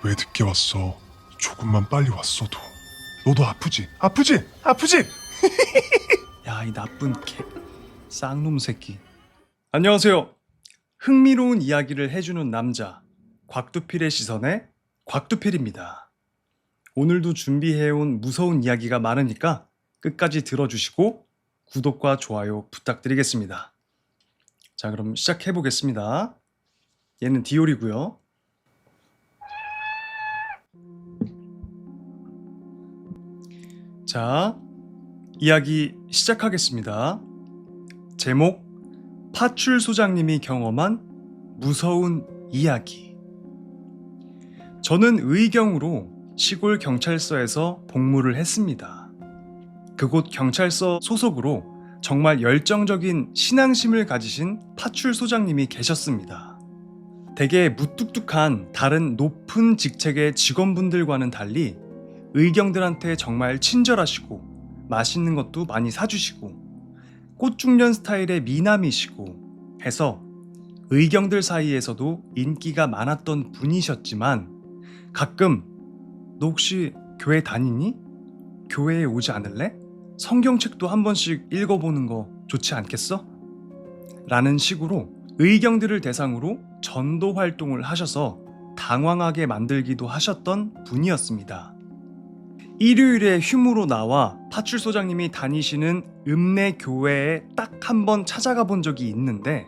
왜 늦게 왔어? 조금만 빨리 왔어도. 너도 아프지? 아프지? 아프지? 야, 이 나쁜 쌍놈 새끼. 안녕하세요. 흥미로운 이야기를 해주는 남자 곽두필의 시선의 곽두필입니다. 오늘도 준비해온 무서운 이야기가 많으니까 끝까지 들어주시고 구독과 좋아요 부탁드리겠습니다. 자, 그럼 시작해 보겠습니다. 얘는 디올이고요. 자, 이야기 시작하겠습니다. 제목: 파출 소장님이 경험한 무서운 이야기. 저는 의경으로 시골 경찰서에서 복무를 했습니다. 그곳 경찰서 소속으로 정말 열정적인 신앙심을 가지신 파출 소장님이 계셨습니다. 되게 무뚝뚝한 다른 높은 직책의 직원분들과는 달리 의경들한테 정말 친절하시고 맛있는 것도 많이 사주시고 꽃중년 스타일의 미남이시고 해서 의경들 사이에서도 인기가 많았던 분이셨지만 가끔 "너 혹시 교회 다니니? 교회에 오지 않을래? 성경책도 한 번씩 읽어보는 거 좋지 않겠어?" 라는 식으로 의경들을 대상으로 전도 활동을 하셔서 당황하게 만들기도 하셨던 분이었습니다. 일요일에 휴무로 나와 파출 소장님이 다니시는 읍내 교회에 딱 한 번 찾아가 본 적이 있는데,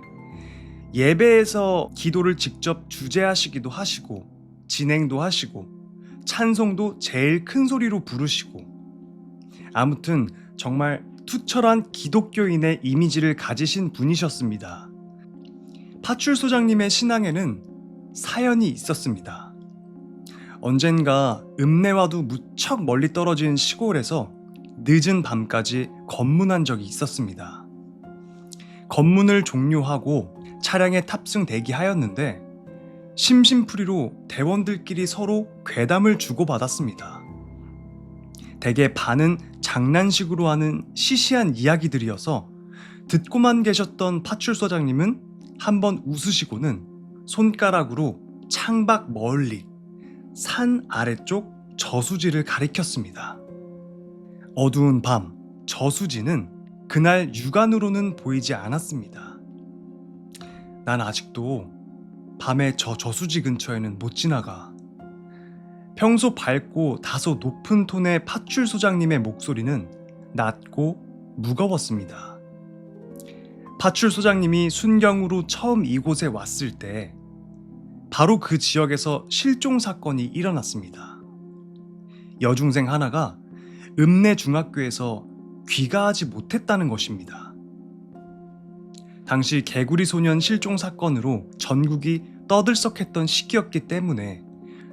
예배에서 기도를 직접 주재하시기도 하시고 진행도 하시고 찬송도 제일 큰 소리로 부르시고, 아무튼 정말 투철한 기독교인의 이미지를 가지신 분이셨습니다. 파출 소장님의 신앙에는 사연이 있었습니다. 언젠가 읍내와도 무척 멀리 떨어진 시골에서 늦은 밤까지 검문한 적이 있었습니다. 검문을 종료하고 차량에 탑승 대기하였는데 심심풀이로 대원들끼리 서로 괴담을 주고받았습니다. 대개 반은 장난식으로 하는 시시한 이야기들이어서 듣고만 계셨던 파출소장님은 한번 웃으시고는 손가락으로 창밖 멀리 산 아래쪽 저수지를 가리켰습니다. 어두운 밤, 저수지는 그날 육안으로는 보이지 않았습니다. 난 아직도 밤에 저 저수지 근처에는 못 지나가. 평소 밝고 다소 높은 톤의 파출 소장님의 목소리는 낮고 무거웠습니다. 파출 소장님이 순경으로 처음 이곳에 왔을 때 바로 그 지역에서 실종 사건이 일어났습니다. 여중생 하나가 읍내 중학교에서 귀가하지 못했다는 것입니다. 당시 개구리 소년 실종 사건으로 전국이 떠들썩했던 시기였기 때문에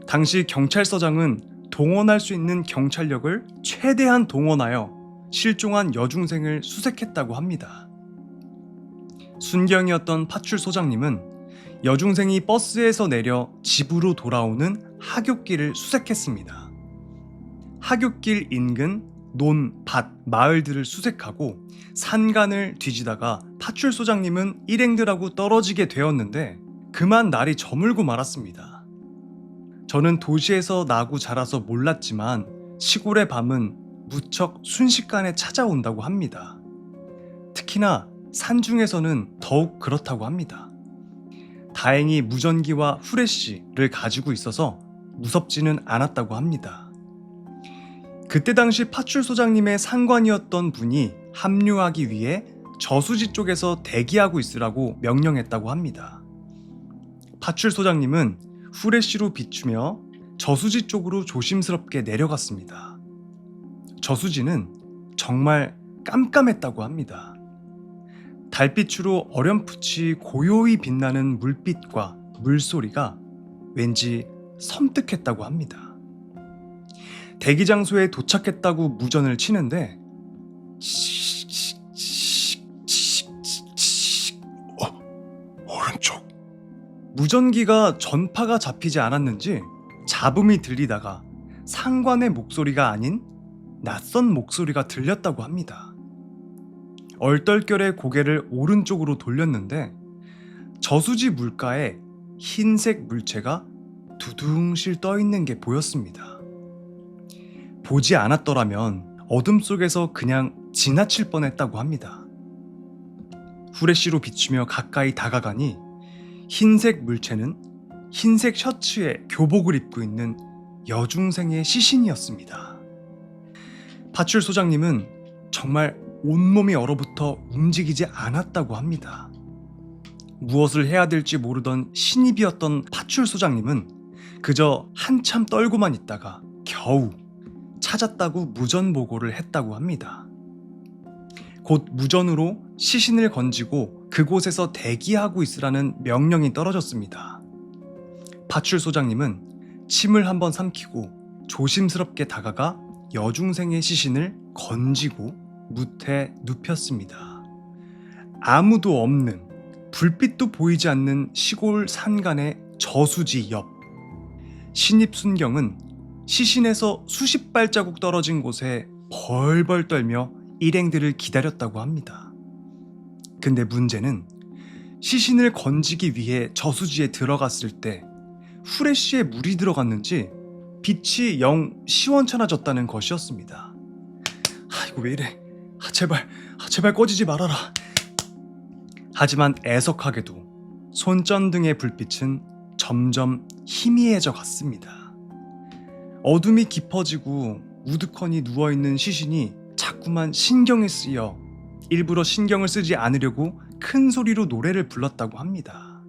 당시 경찰서장은 동원할 수 있는 경찰력을 최대한 동원하여 실종한 여중생을 수색했다고 합니다. 순경이었던 파출 소장님은 여중생이 버스에서 내려 집으로 돌아오는 하굣길을 수색했습니다. 하굣길 인근 논, 밭, 마을들을 수색하고 산간을 뒤지다가 파출 소장님은 일행들하고 떨어지게 되었는데 그만 날이 저물고 말았습니다. 저는 도시에서 나고 자라서 몰랐지만 시골의 밤은 무척 순식간에 찾아온다고 합니다. 특히나 산중에서는 더욱 그렇다고 합니다. 다행히 무전기와 후레쉬를 가지고 있어서 무섭지는 않았다고 합니다. 그때 당시 파출 소장님의 상관이었던 분이 합류하기 위해 저수지 쪽에서 대기하고 있으라고 명령했다고 합니다. 파출 소장님은 후레쉬로 비추며 저수지 쪽으로 조심스럽게 내려갔습니다. 저수지는 정말 깜깜했다고 합니다. 달빛으로 어렴풋이 고요히 빛나는 물빛과 물소리가 왠지 섬뜩했다고 합니다. 대기 장소에 도착했다고 무전을 치는데 오른쪽. 무전기가 전파가 잡히지 않았는지 잡음이 들리다가 상관의 목소리가 아닌 낯선 목소리가 들렸다고 합니다. 얼떨결에 고개를 오른쪽으로 돌렸는데 저수지 물가에 흰색 물체가 두둥실 떠 있는 게 보였습니다. 보지 않았더라면 어둠 속에서 그냥 지나칠 뻔했다고 합니다. 후레쉬로 비추며 가까이 다가가니 흰색 물체는 흰색 셔츠에 교복을 입고 있는 여중생의 시신이었습니다. 파출소장님은 정말 온몸이 얼어붙어 움직이지 않았다고 합니다. 무엇을 해야 될지 모르던 신입이었던 파출소장님은 그저 한참 떨고만 있다가 겨우 찾았다고 무전 보고를 했다고 합니다. 곧 무전으로 시신을 건지고 그곳에서 대기하고 있으라는 명령이 떨어졌습니다. 파출소장님은 침을 한번 삼키고 조심스럽게 다가가 여중생의 시신을 건지고 묻에 눕혔습니다. 아무도 없는, 불빛도 보이지 않는 시골 산간의 저수지 옆. 신입 순경은 시신에서 수십 발자국 떨어진 곳에 벌벌 떨며 일행들을 기다렸다고 합니다. 근데 문제는 시신을 건지기 위해 저수지에 들어갔을 때 후레쉬에 물이 들어갔는지 빛이 영 시원찮아졌다는 것이었습니다. 이거 왜 이래? 제발 꺼지지 말아라. 하지만 애석하게도 손전등의 불빛은 점점 희미해져 갔습니다. 어둠이 깊어지고 우두커니 누워있는 시신이 자꾸만 신경이 쓰여 일부러 신경을 쓰지 않으려고 큰 소리로 노래를 불렀다고 합니다.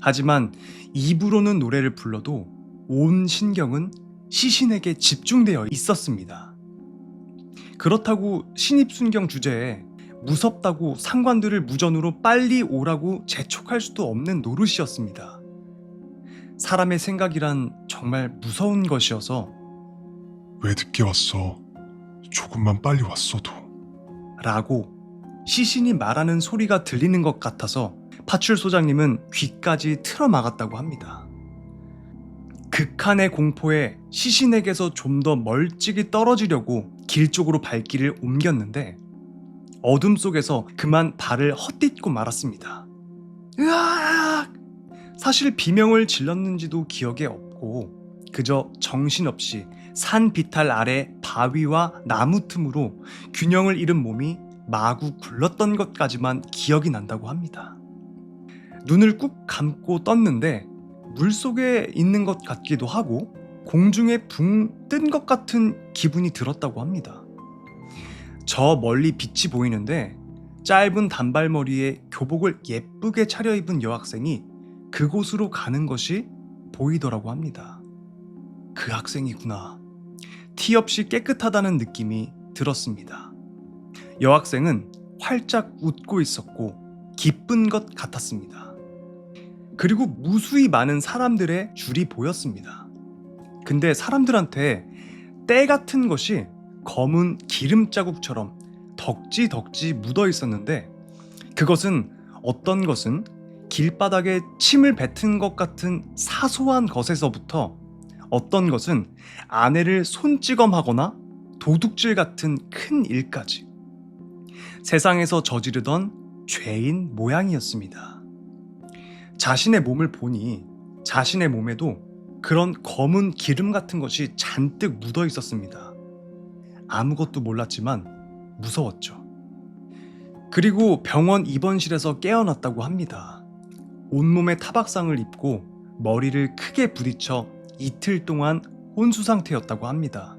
하지만 입으로는 노래를 불러도 온 신경은 시신에게 집중되어 있었습니다. 그렇다고 신입 순경 주제에 무섭다고 상관들을 무전으로 빨리 오라고 재촉할 수도 없는 노릇이었습니다. 사람의 생각이란 정말 무서운 것이어서 왜 늦게 왔어? 조금만 빨리 왔어도. 라고 시신이 말하는 소리가 들리는 것 같아서 파출소장님은 귀까지 틀어막았다고 합니다. 극한의 공포에 시신에게서 좀 더 멀찍이 떨어지려고 길 쪽으로 발길을 옮겼는데 어둠 속에서 그만 발을 헛디디고 말았습니다. 으악! 사실 비명을 질렀는지도 기억에 없고 그저 정신없이 산 비탈 아래 바위와 나무 틈으로 균형을 잃은 몸이 마구 굴렀던 것까지만 기억이 난다고 합니다. 눈을 꾹 감고 떴는데 물속에 있는 것 같기도 하고 공중에 붕 뜬 것 같은 기분이 들었다고 합니다. 저 멀리 빛이 보이는데 짧은 단발머리에 교복을 예쁘게 차려입은 여학생이 그곳으로 가는 것이 보이더라고 합니다. 그 학생이구나. 티 없이 깨끗하다는 느낌이 들었습니다. 여학생은 활짝 웃고 있었고 기쁜 것 같았습니다. 그리고 무수히 많은 사람들의 줄이 보였습니다. 근데 사람들한테 때 같은 것이 검은 기름 자국처럼 덕지덕지 묻어 있었는데 그것은 어떤 것은 길바닥에 침을 뱉은 것 같은 사소한 것에서부터 어떤 것은 아내를 손찌검하거나 도둑질 같은 큰 일까지 세상에서 저지르던 죄인 모양이었습니다. 자신의 몸을 보니 자신의 몸에도 그런 검은 기름 같은 것이 잔뜩 묻어 있었습니다. 아무것도 몰랐지만 무서웠죠. 그리고 병원 입원실에서 깨어났다고 합니다. 온몸에 타박상을 입고 머리를 크게 부딪혀 이틀 동안 혼수 상태였다고 합니다.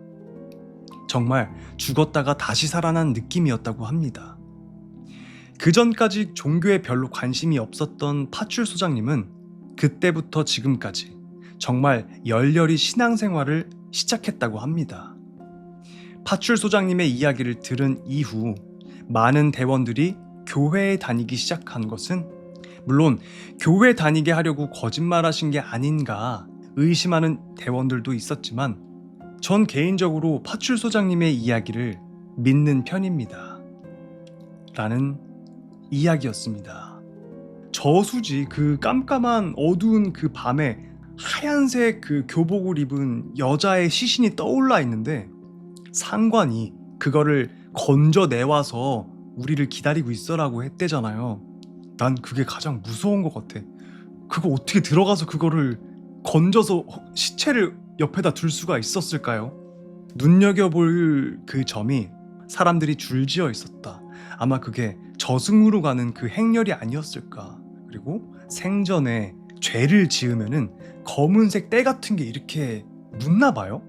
정말 죽었다가 다시 살아난 느낌이었다고 합니다. 그 전까지 종교에 별로 관심이 없었던 파출소장님은 그때부터 지금까지 정말 열렬히 신앙생활을 시작했다고 합니다. 파출소장님의 이야기를 들은 이후 많은 대원들이 교회에 다니기 시작한 것은 물론 교회 다니게 하려고 거짓말하신 게 아닌가 의심하는 대원들도 있었지만 전 개인적으로 파출소장님의 이야기를 믿는 편입니다. 라는 이야기였습니다. 저수지 그 깜깜한 어두운 그 밤에 하얀색 그 교복을 입은 여자의 시신이 떠올라 있는데 상관이 그거를 건져내와서 우리를 기다리고 있어라고 했대잖아요. 난 그게 가장 무서운 것 같아. 그거 어떻게 들어가서 그거를 건져서 시체를 옆에다 둘 수가 있었을까요? 눈여겨볼 그 점이 사람들이 줄지어 있었다. 아마 그게 저승으로 가는 그 행렬이 아니었을까. 그리고 생전에 죄를 지으면은 검은색 때 같은 게 이렇게 묻나 봐요.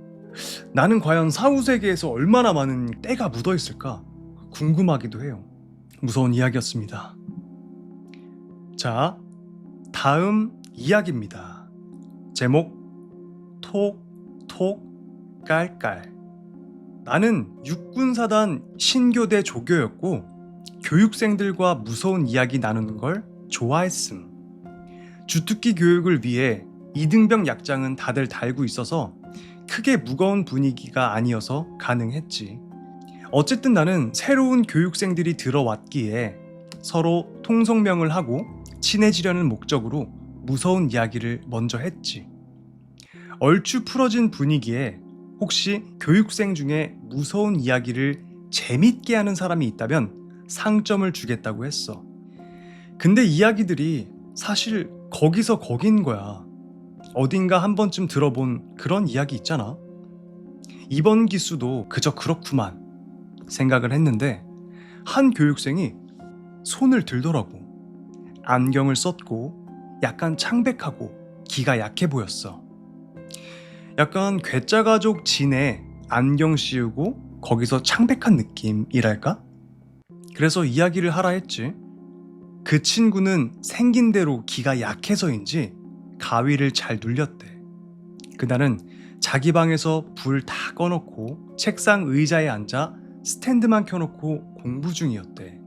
나는 과연 사후세계에서 얼마나 많은 때가 묻어 있을까 궁금하기도 해요. 무서운 이야기였습니다. 자, 다음 이야기입니다. 제목 톡톡 깔깔. 나는 육군사단 신교대 조교였고 교육생들과 무서운 이야기 나누는 걸 좋아했음. 주특기 교육을 위해 이등병 약장은 다들 달고 있어서 크게 무거운 분위기가 아니어서 가능했지. 어쨌든 나는 새로운 교육생들이 들어왔기에 서로 통성명을 하고 친해지려는 목적으로 무서운 이야기를 먼저 했지. 얼추 풀어진 분위기에 혹시 교육생 중에 무서운 이야기를 재밌게 하는 사람이 있다면 상점을 주겠다고 했어. 근데 이야기들이 사실 거기서 거긴 거야. 어딘가 한 번쯤 들어본 그런 이야기 있잖아. 이번 기수도 그저 그렇구만 생각을 했는데 한 교육생이 손을 들더라고. 안경을 썼고 약간 창백하고 기가 약해 보였어. 약간 괴짜가족 진에 안경 씌우고 거기서 창백한 느낌이랄까? 그래서 이야기를 하라 했지. 그 친구는 생긴 대로 기가 약해서인지 가위를 잘 눌렸대. 그날은 자기 방에서 불 다 꺼놓고 책상 의자에 앉아 스탠드만 켜놓고 공부 중이었대.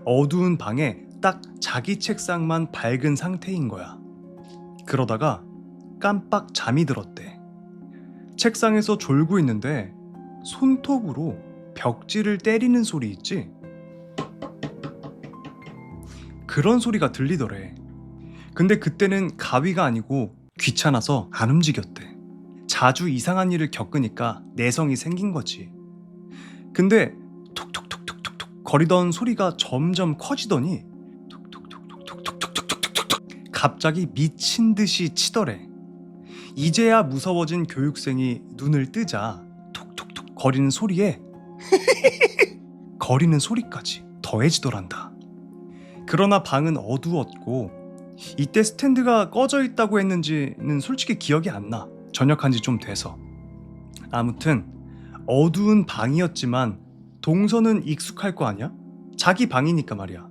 어두운 방에 딱 자기 책상만 밝은 상태인 거야. 그러다가 깜빡 잠이 들었대. 책상에서 졸고 있는데 손톱으로 벽지를 때리는 소리 있지? 그런 소리가 들리더래. 근데 그때는 가위가 아니고 귀찮아서 안 움직였대. 자주 이상한 일을 겪으니까 내성이 생긴 거지. 근데 톡톡톡톡톡톡 거리던 소리가 점점 커지더니 톡톡톡톡톡톡톡톡톡 갑자기 미친 듯이 치더래. 이제야 무서워진 교육생이 눈을 뜨자 톡톡톡 거리는 소리에 거리는 소리까지 더해지더란다. 그러나 방은 어두웠고 이때 스탠드가 꺼져 있다고 했는지는 솔직히 기억이 안 나. 전역한 지 좀 돼서. 아무튼 어두운 방이었지만 동선은 익숙할 거 아니야? 자기 방이니까 말이야.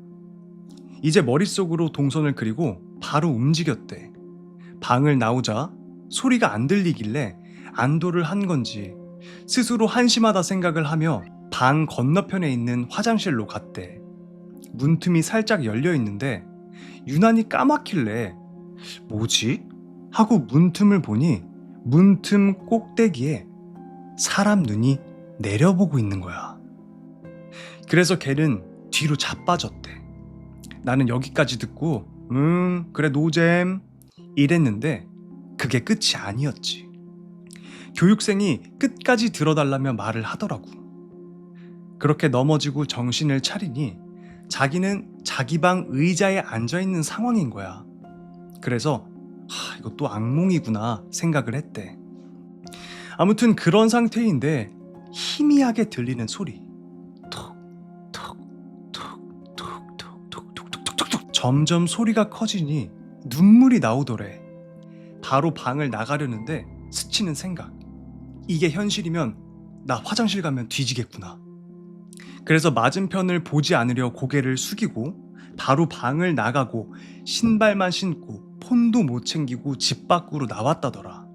이제 머릿속으로 동선을 그리고 바로 움직였대. 방을 나오자 소리가 안 들리길래 안도를 한 건지 스스로 한심하다 생각을 하며 방 건너편에 있는 화장실로 갔대. 문틈이 살짝 열려 있는데 유난히 까맣길래 뭐지? 하고 문틈을 보니 문틈 꼭대기에 사람 눈이 내려보고 있는 거야. 그래서 걔는 뒤로 자빠졌대. 나는 여기까지 듣고 그래 노잼 이랬는데 그게 끝이 아니었지. 교육생이 끝까지 들어달라며 말을 하더라고. 그렇게 넘어지고 정신을 차리니 자기는 자기 방 의자에 앉아있는 상황인 거야. 그래서 이거 또 악몽이구나 생각을 했대. 아무튼 그런 상태인데 희미하게 들리는 소리 톡톡톡톡톡톡톡톡톡톡 점점 소리가 커지니 눈물이 나오더래. 바로 방을 나가려는데 스치는 생각. 이게 현실이면 나 화장실 가면 뒤지겠구나. 그래서 맞은편을 보지 않으려 고개를 숙이고 바로 방을 나가고 신발만 신고 폰도 못 챙기고 집 밖으로 나왔다더라.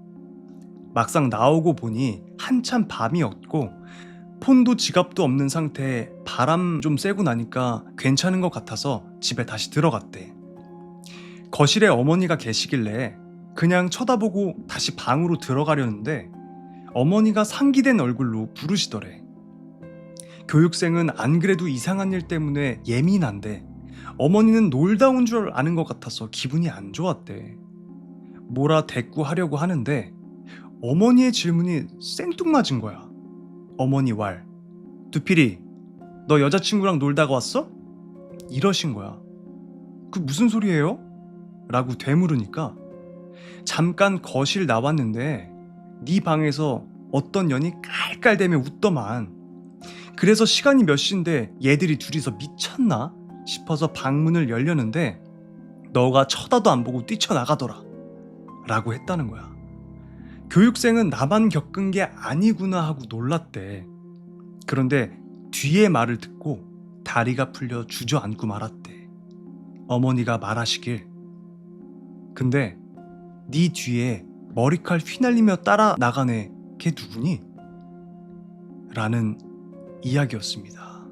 막상 나오고 보니 한참 밤이었고 폰도 지갑도 없는 상태에 바람 좀 쐬고 나니까 괜찮은 것 같아서 집에 다시 들어갔대. 거실에 어머니가 계시길래 그냥 쳐다보고 다시 방으로 들어가려는데 어머니가 상기된 얼굴로 부르시더래. 교육생은 안 그래도 이상한 일 때문에 예민한데 어머니는 놀다 온 줄 아는 것 같아서 기분이 안 좋았대. 뭐라 대꾸하려고 하는데 어머니의 질문이 생뚱맞은 거야. 어머니 왈, 두필이 너 여자친구랑 놀다가 왔어? 이러신 거야. 그 무슨 소리예요? 라고 되물으니까 잠깐 거실 나왔는데 네 방에서 어떤 년이 깔깔대며 웃더만. 그래서 시간이 몇 시인데 얘들이 둘이서 미쳤나 싶어서 방문을 열려는데 너가 쳐다도 안 보고 뛰쳐나가더라 라고 했다는 거야. 교육생은 나만 겪은 게 아니구나 하고 놀랐대. 그런데 뒤에 말을 듣고 다리가 풀려 주저앉고 말았대. 어머니가 말하시길, 근데 네 뒤에 머리칼 휘날리며 따라 나가네, 걔 누구니? 라는 이야기였습니다.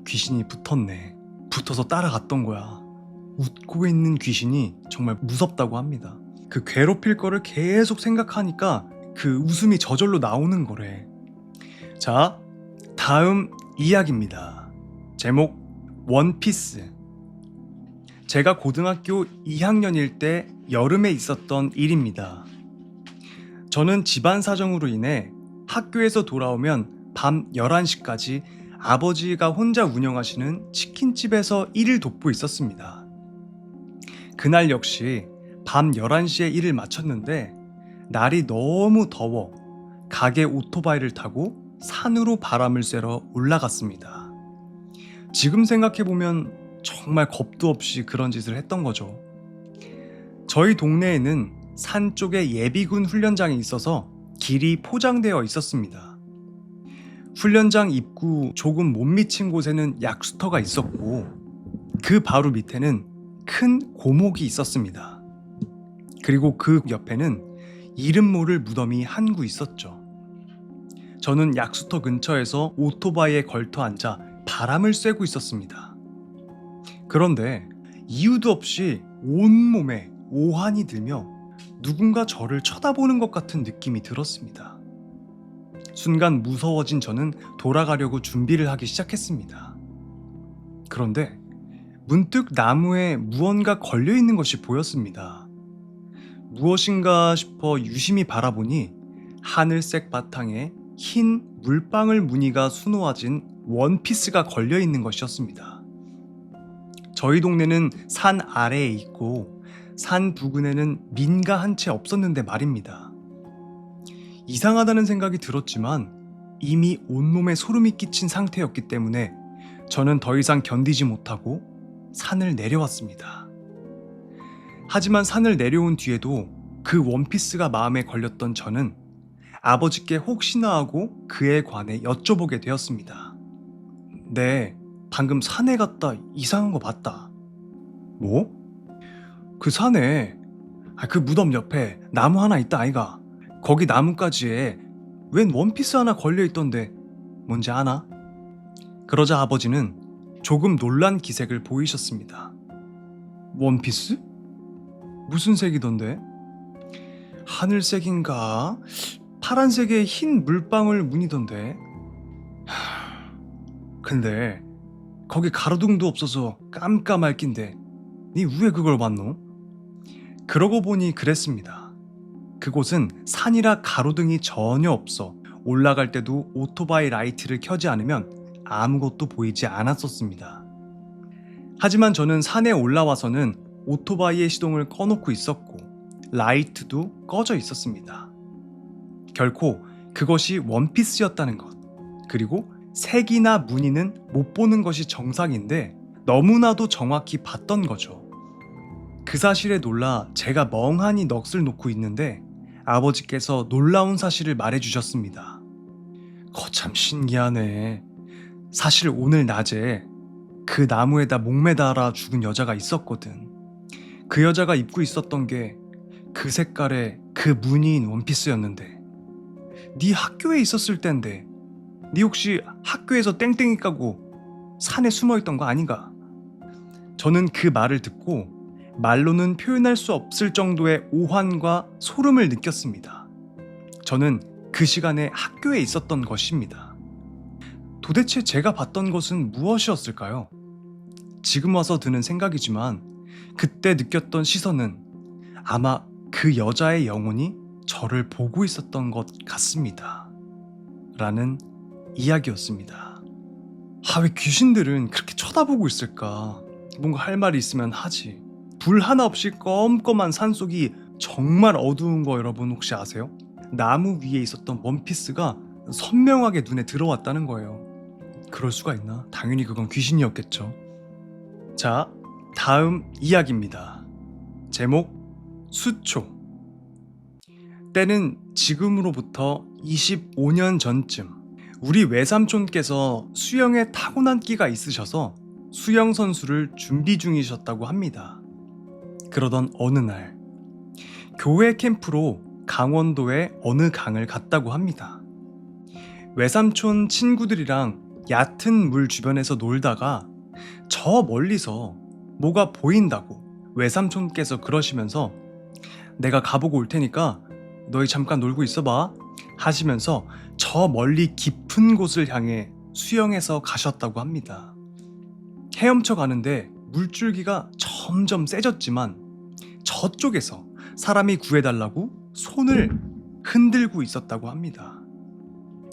귀신이 붙었네. 붙어서 따라갔던 거야. 웃고 있는 귀신이 정말 무섭다고 합니다. 그 괴롭힐 거를 계속 생각하니까 그 웃음이 저절로 나오는 거래. 자, 다음 이야기입니다. 제목 원피스. 제가 고등학교 2학년일 때 여름에 있었던 일입니다. 저는 집안 사정으로 인해 학교에서 돌아오면 밤 11시까지 아버지가 혼자 운영하시는 치킨집에서 일을 돕고 있었습니다. 그날 역시 밤 11시에 일을 마쳤는데 날이 너무 더워 가게 오토바이를 타고 산으로 바람을 쐬러 올라갔습니다. 지금 생각해보면 정말 겁도 없이 그런 짓을 했던 거죠. 저희 동네에는 산 쪽에 예비군 훈련장이 있어서 길이 포장되어 있었습니다. 훈련장 입구 조금 못 미친 곳에는 약수터가 있었고 그 바로 밑에는 큰 고목이 있었습니다. 그리고 그 옆에는 이름 모를 무덤이 한 구 있었죠. 저는 약수터 근처에서 오토바이에 걸터 앉아 바람을 쐬고 있었습니다. 그런데 이유도 없이 온몸에 오한이 들며 누군가 저를 쳐다보는 것 같은 느낌이 들었습니다. 순간 무서워진 저는 돌아가려고 준비를 하기 시작했습니다. 그런데 문득 나무에 무언가 걸려있는 것이 보였습니다. 무엇인가 싶어 유심히 바라보니 하늘색 바탕에 흰 물방울 무늬가 수놓아진 원피스가 걸려있는 것이었습니다. 저희 동네는 산 아래에 있고 산 부근에는 민가 한 채 없었는데 말입니다. 이상하다는 생각이 들었지만 이미 온몸에 소름이 끼친 상태였기 때문에 저는 더 이상 견디지 못하고 산을 내려왔습니다. 하지만 산을 내려온 뒤에도 그 원피스가 마음에 걸렸던 저는 아버지께 혹시나 하고 그에 관해 여쭤보게 되었습니다. 네, 방금 산에 갔다 이상한 거 봤다. 뭐? 그 산에 그 무덤 옆에 나무 하나 있다 아이가. 거기 나뭇가지에 웬 원피스 하나 걸려있던데 뭔지 아나? 그러자 아버지는 조금 놀란 기색을 보이셨습니다. 원피스? 무슨 색이던데? 하늘색인가? 파란색의 흰 물방울 무늬던데. 근데 거기 가로등도 없어서 깜깜할 낀데 니 왜 그걸 봤노? 그러고 보니 그랬습니다. 그곳은 산이라 가로등이 전혀 없어 올라갈 때도 오토바이 라이트를 켜지 않으면 아무것도 보이지 않았었습니다. 하지만 저는 산에 올라와서는 오토바이의 시동을 꺼놓고 있었고 라이트도 꺼져 있었습니다. 결코 그것이 원피스였다는 것, 그리고 색이나 무늬는 못 보는 것이 정상인데 너무나도 정확히 봤던 거죠. 그 사실에 놀라 제가 멍하니 넋을 놓고 있는데 아버지께서 놀라운 사실을 말해주셨습니다. 거참 신기하네. 사실 오늘 낮에 그 나무에다 목매달아 죽은 여자가 있었거든. 그 여자가 입고 있었던 게 그 색깔의 그 무늬인 원피스였는데 네 학교에 있었을 땐데 네 혹시 학교에서 땡땡이 까고 산에 숨어있던 거 아닌가? 저는 그 말을 듣고 말로는 표현할 수 없을 정도의 오한과 소름을 느꼈습니다. 저는 그 시간에 학교에 있었던 것입니다. 도대체 제가 봤던 것은 무엇이었을까요? 지금 와서 드는 생각이지만 그때 느꼈던 시선은 아마 그 여자의 영혼이 저를 보고 있었던 것 같습니다. 라는 이야기였습니다. 왜 귀신들은 그렇게 쳐다보고 있을까? 뭔가 할 말이 있으면 하지. 불 하나 없이 껌껌한 산속이 정말 어두운 거 여러분 혹시 아세요? 나무 위에 있었던 원피스가 선명하게 눈에 들어왔다는 거예요. 그럴 수가 있나? 당연히 그건 귀신이었겠죠. 자, 다음 이야기입니다. 제목 수초. 때는 지금으로부터 25년 전쯤, 우리 외삼촌께서 수영에 타고난 끼가 있으셔서 수영 선수를 준비 중이셨다고 합니다. 그러던 어느 날 교회 캠프로 강원도의 어느 강을 갔다고 합니다. 외삼촌 친구들이랑 얕은 물 주변에서 놀다가 저 멀리서 뭐가 보인다고 외삼촌께서 그러시면서 내가 가보고 올 테니까 너희 잠깐 놀고 있어봐 하시면서 저 멀리 깊은 곳을 향해 수영해서 가셨다고 합니다. 헤엄쳐 가는데 물줄기가 점점 세졌지만 저쪽에서 사람이 구해달라고 손을 흔들고 있었다고 합니다.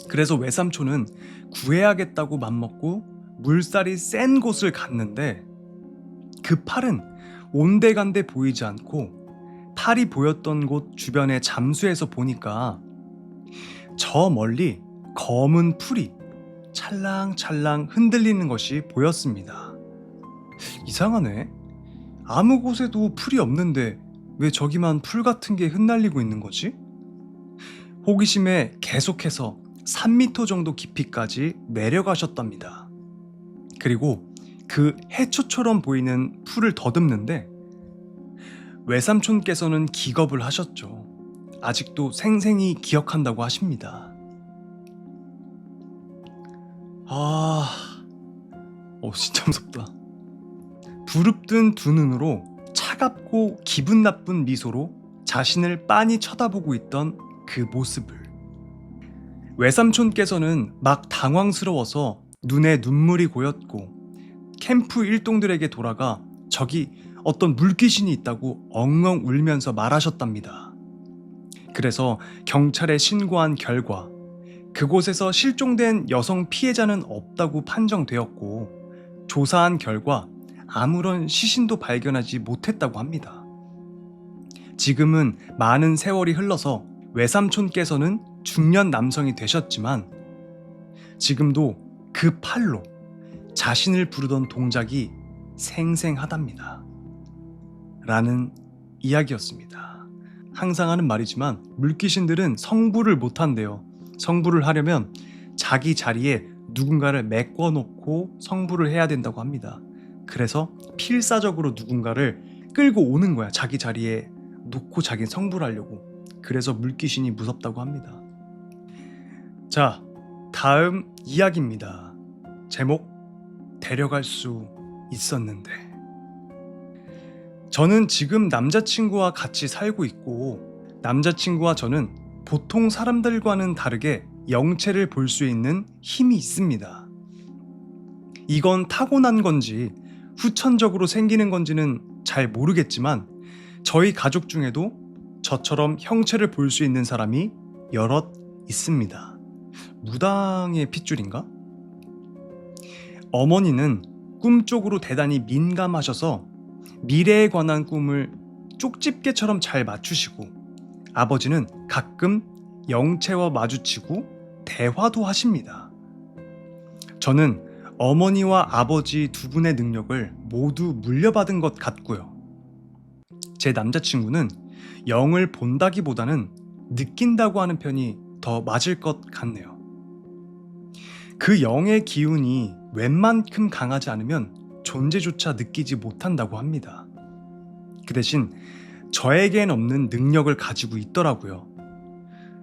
그래서 외삼촌은 구해야겠다고 맘먹고 물살이 센 곳을 갔는데 그 팔은 온데간데 보이지 않고 팔이 보였던 곳 주변에 잠수해서 보니까 저 멀리 검은 풀이 찰랑찰랑 흔들리는 것이 보였습니다. 이상하네. 아무 곳에도 풀이 없는데 왜 저기만 풀 같은 게 흩날리고 있는 거지? 호기심에 계속해서 3m 정도 깊이까지 내려가셨답니다. 그리고 그 해초처럼 보이는 풀을 더듬는데 외삼촌께서는 기겁을 하셨죠. 아직도 생생히 기억한다고 하십니다. 진짜 무섭다. 부릅뜬 두 눈으로 차갑고 기분 나쁜 미소로 자신을 빤히 쳐다보고 있던 그 모습을 외삼촌께서는 막 당황스러워서 눈에 눈물이 고였고 캠프 일동들에게 돌아가 저기 어떤 물귀신이 있다고 엉엉 울면서 말하셨답니다. 그래서 경찰에 신고한 결과 그곳에서 실종된 여성 피해자는 없다고 판정되었고 조사한 결과 아무런 시신도 발견하지 못했다고 합니다. 지금은 많은 세월이 흘러서 외삼촌께서는 중년 남성이 되셨지만 지금도 그 팔로 자신을 부르던 동작이 생생하답니다. 라는 이야기였습니다. 항상 하는 말이지만 물귀신들은 성불을 못한대요. 성불을 하려면 자기 자리에 누군가를 메꿔놓고 성불을 해야 된다고 합니다. 그래서 필사적으로 누군가를 끌고 오는 거야. 자기 자리에 놓고 자기는 성불하려고. 그래서 물귀신이 무섭다고 합니다. 자, 다음 이야기입니다. 제목 데려갈 수 있었는데. 저는 지금 남자친구와 같이 살고 있고 남자친구와 저는 보통 사람들과는 다르게 영체를 볼 수 있는 힘이 있습니다. 이건 타고난 건지 후천적으로 생기는 건지는 잘 모르겠지만 저희 가족 중에도 저처럼 형체를 볼 수 있는 사람이 여럿 있습니다. 무당의 핏줄인가? 어머니는 꿈 쪽으로 대단히 민감하셔서 미래에 관한 꿈을 쪽집게처럼 잘 맞추시고 아버지는 가끔 영체와 마주치고 대화도 하십니다. 저는 어머니와 아버지 두 분의 능력을 모두 물려받은 것 같고요. 제 남자친구는 영을 본다기보다는 느낀다고 하는 편이 더 맞을 것 같네요. 그 영의 기운이 웬만큼 강하지 않으면 존재조차 느끼지 못한다고 합니다. 그 대신 저에겐 없는 능력을 가지고 있더라고요.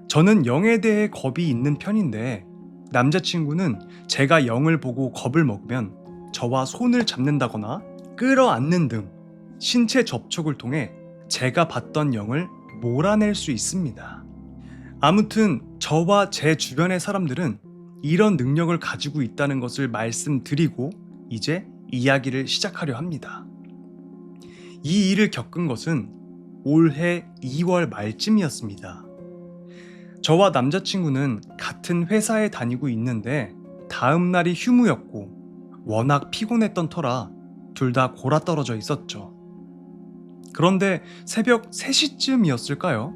저는 영에 대해 겁이 있는 편인데 남자친구는 제가 영을 보고 겁을 먹으면 저와 손을 잡는다거나 끌어안는 등 신체 접촉을 통해 제가 봤던 영을 몰아낼 수 있습니다. 아무튼 저와 제 주변의 사람들은 이런 능력을 가지고 있다는 것을 말씀드리고 이제 이야기를 시작하려 합니다. 이 일을 겪은 것은 올해 2월 말쯤이었습니다. 저와 남자친구는 같은 회사에 다니고 있는데 다음 날이 휴무였고 워낙 피곤했던 터라 둘 다 골아떨어져 있었죠. 그런데 새벽 3시쯤이었을까요?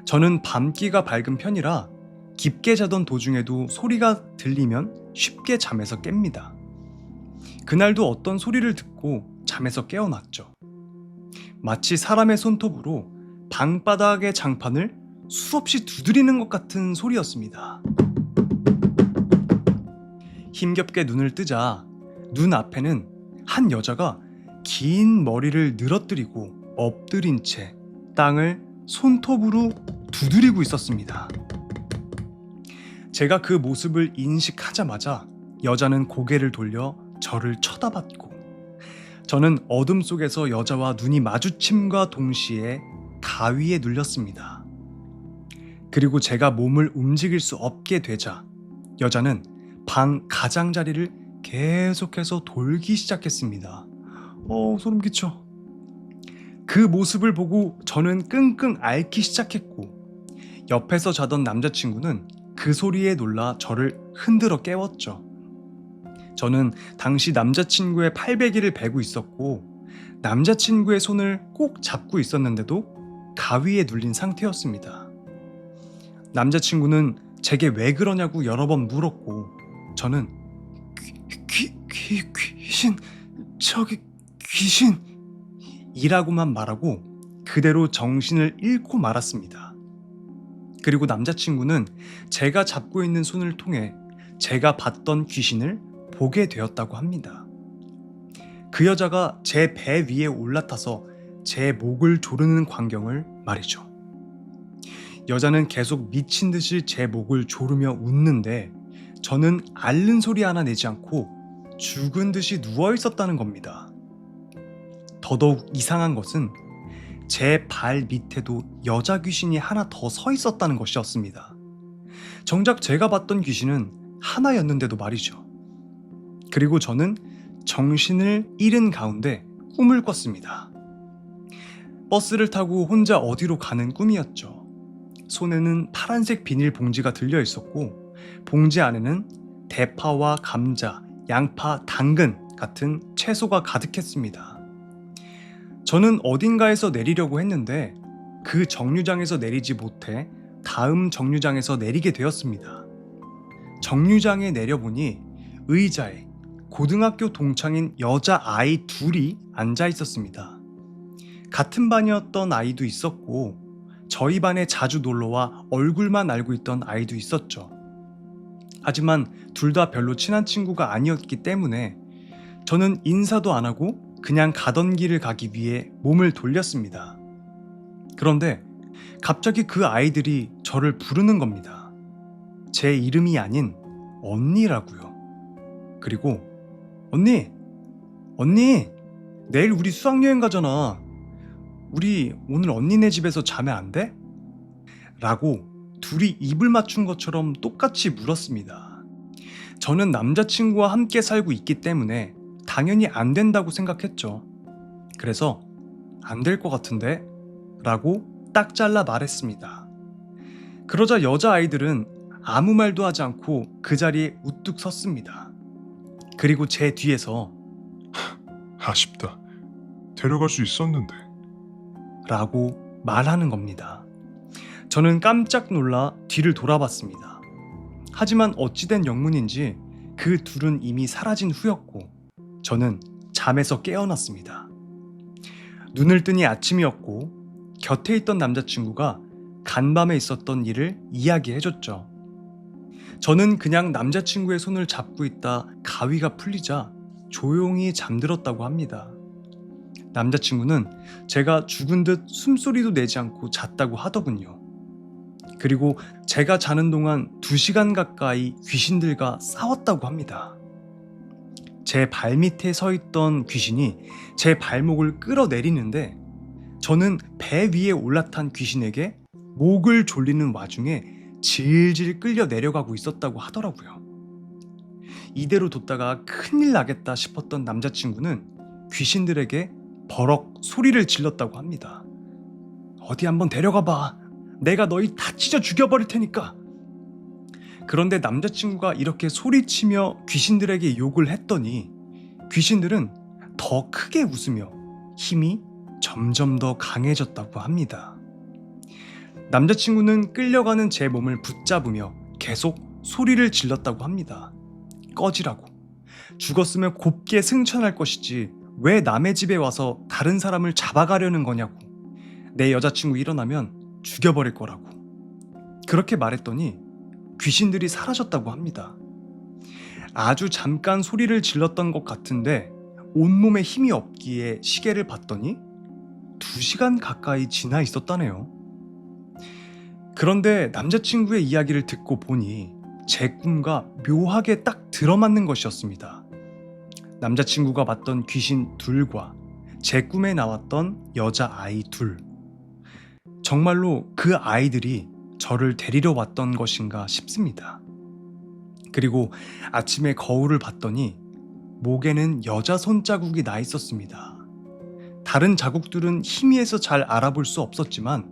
저는 밤기가 밝은 편이라 깊게 자던 도중에도 소리가 들리면 쉽게 잠에서 깹니다. 그날도 어떤 소리를 듣고 잠에서 깨어났죠. 마치 사람의 손톱으로 방바닥의 장판을 수없이 두드리는 것 같은 소리였습니다. 힘겹게 눈을 뜨자 눈 앞에는 한 여자가 긴 머리를 늘어뜨리고 엎드린 채 땅을 손톱으로 두드리고 있었습니다. 제가 그 모습을 인식하자마자 여자는 고개를 돌려 저를 쳐다봤고, 저는 어둠 속에서 여자와 눈이 마주침과 동시에 가위에 눌렸습니다. 그리고 제가 몸을 움직일 수 없게 되자 여자는 방 가장자리를 계속해서 돌기 시작했습니다. 소름 끼쳐. 그 모습을 보고 저는 끙끙 앓기 시작했고, 옆에서 자던 남자친구는 그 소리에 놀라 저를 흔들어 깨웠죠. 저는 당시 남자친구의 팔베기를 베고 있었고 남자친구의 손을 꼭 잡고 있었는데도 가위에 눌린 상태였습니다. 남자친구는 제게 왜 그러냐고 여러 번 물었고, 저는 귀신, 저기 귀신 이라고만 말하고 그대로 정신을 잃고 말았습니다. 그리고 남자친구는 제가 잡고 있는 손을 통해 제가 봤던 귀신을 보게 되었다고 합니다. 그 여자가 제 배 위에 올라타서 제 목을 조르는 광경을 말이죠. 여자는 계속 미친 듯이 제 목을 조르며 웃는데 저는 앓는 소리 하나 내지 않고 죽은 듯이 누워 있었다는 겁니다. 더더욱 이상한 것은 제 발 밑에도 여자 귀신이 하나 더 서 있었다는 것이었습니다. 정작 제가 봤던 귀신은 하나였는데도 말이죠. 그리고 저는 정신을 잃은 가운데 꿈을 꿨습니다. 버스를 타고 혼자 어디로 가는 꿈이었죠. 손에는 파란색 비닐 봉지가 들려 있었고, 봉지 안에는 대파와 감자, 양파, 당근 같은 채소가 가득했습니다. 저는 어딘가에서 내리려고 했는데 그 정류장에서 내리지 못해 다음 정류장에서 내리게 되었습니다. 정류장에 내려보니 의자에 고등학교 동창인 여자아이 둘이 앉아 있었습니다. 같은 반이었던 아이도 있었고 저희 반에 자주 놀러와 얼굴만 알고 있던 아이도 있었죠. 하지만 둘 다 별로 친한 친구가 아니었기 때문에 저는 인사도 안 하고 그냥 가던 길을 가기 위해 몸을 돌렸습니다. 그런데 갑자기 그 아이들이 저를 부르는 겁니다. 제 이름이 아닌 언니라고요. 그리고 언니, 내일 우리 수학여행 가잖아. 우리 오늘 언니네 집에서 자면 안 돼? 라고 둘이 입을 맞춘 것처럼 똑같이 물었습니다. 저는 남자친구와 함께 살고 있기 때문에 당연히 안 된다고 생각했죠. 그래서 안 될 것 같은데? 라고 딱 잘라 말했습니다. 그러자 여자아이들은 아무 말도 하지 않고 그 자리에 우뚝 섰습니다. 그리고 제 뒤에서 아쉽다. 데려갈 수 있었는데. 라고 말하는 겁니다. 저는 깜짝 놀라 뒤를 돌아봤습니다. 하지만 어찌된 영문인지 그 둘은 이미 사라진 후였고 저는 잠에서 깨어났습니다. 눈을 뜨니 아침이었고 곁에 있던 남자친구가 간밤에 있었던 일을 이야기해줬죠. 저는 그냥 남자친구의 손을 잡고 있다 가위가 풀리자 조용히 잠들었다고 합니다. 남자친구는 제가 죽은 듯 숨소리도 내지 않고 잤다고 하더군요. 그리고 제가 자는 동안 2시간 가까이 귀신들과 싸웠다고 합니다. 제 발밑에 서 있던 귀신이 제 발목을 끌어내리는데 저는 배 위에 올라탄 귀신에게 목을 졸리는 와중에 질질 끌려 내려가고 있었다고 하더라고요. 이대로 뒀다가 큰일 나겠다 싶었던 남자친구는 귀신들에게 버럭 소리를 질렀다고 합니다. 어디 한번 데려가 봐. 내가 너희 다 찢어 죽여버릴 테니까. 그런데 남자친구가 이렇게 소리치며 귀신들에게 욕을 했더니 귀신들은 더 크게 웃으며 힘이 점점 더 강해졌다고 합니다. 남자친구는 끌려가는 제 몸을 붙잡으며 계속 소리를 질렀다고 합니다. 꺼지라고. 죽었으면 곱게 승천할 것이지 왜 남의 집에 와서 다른 사람을 잡아가려는 거냐고. 내 여자친구 일어나면 죽여버릴 거라고. 그렇게 말했더니 귀신들이 사라졌다고 합니다. 아주 잠깐 소리를 질렀던 것 같은데 온몸에 힘이 없기에 시계를 봤더니 2시간 가까이 지나 있었다네요. 그런데 남자친구의 이야기를 듣고 보니 제 꿈과 묘하게 딱 들어맞는 것이었습니다. 남자친구가 봤던 귀신 둘과 제 꿈에 나왔던 여자아이 둘. 정말로 그 아이들이 저를 데리러 왔던 것인가 싶습니다. 그리고 아침에 거울을 봤더니 목에는 여자 손자국이 나 있었습니다. 다른 자국들은 희미해서 잘 알아볼 수 없었지만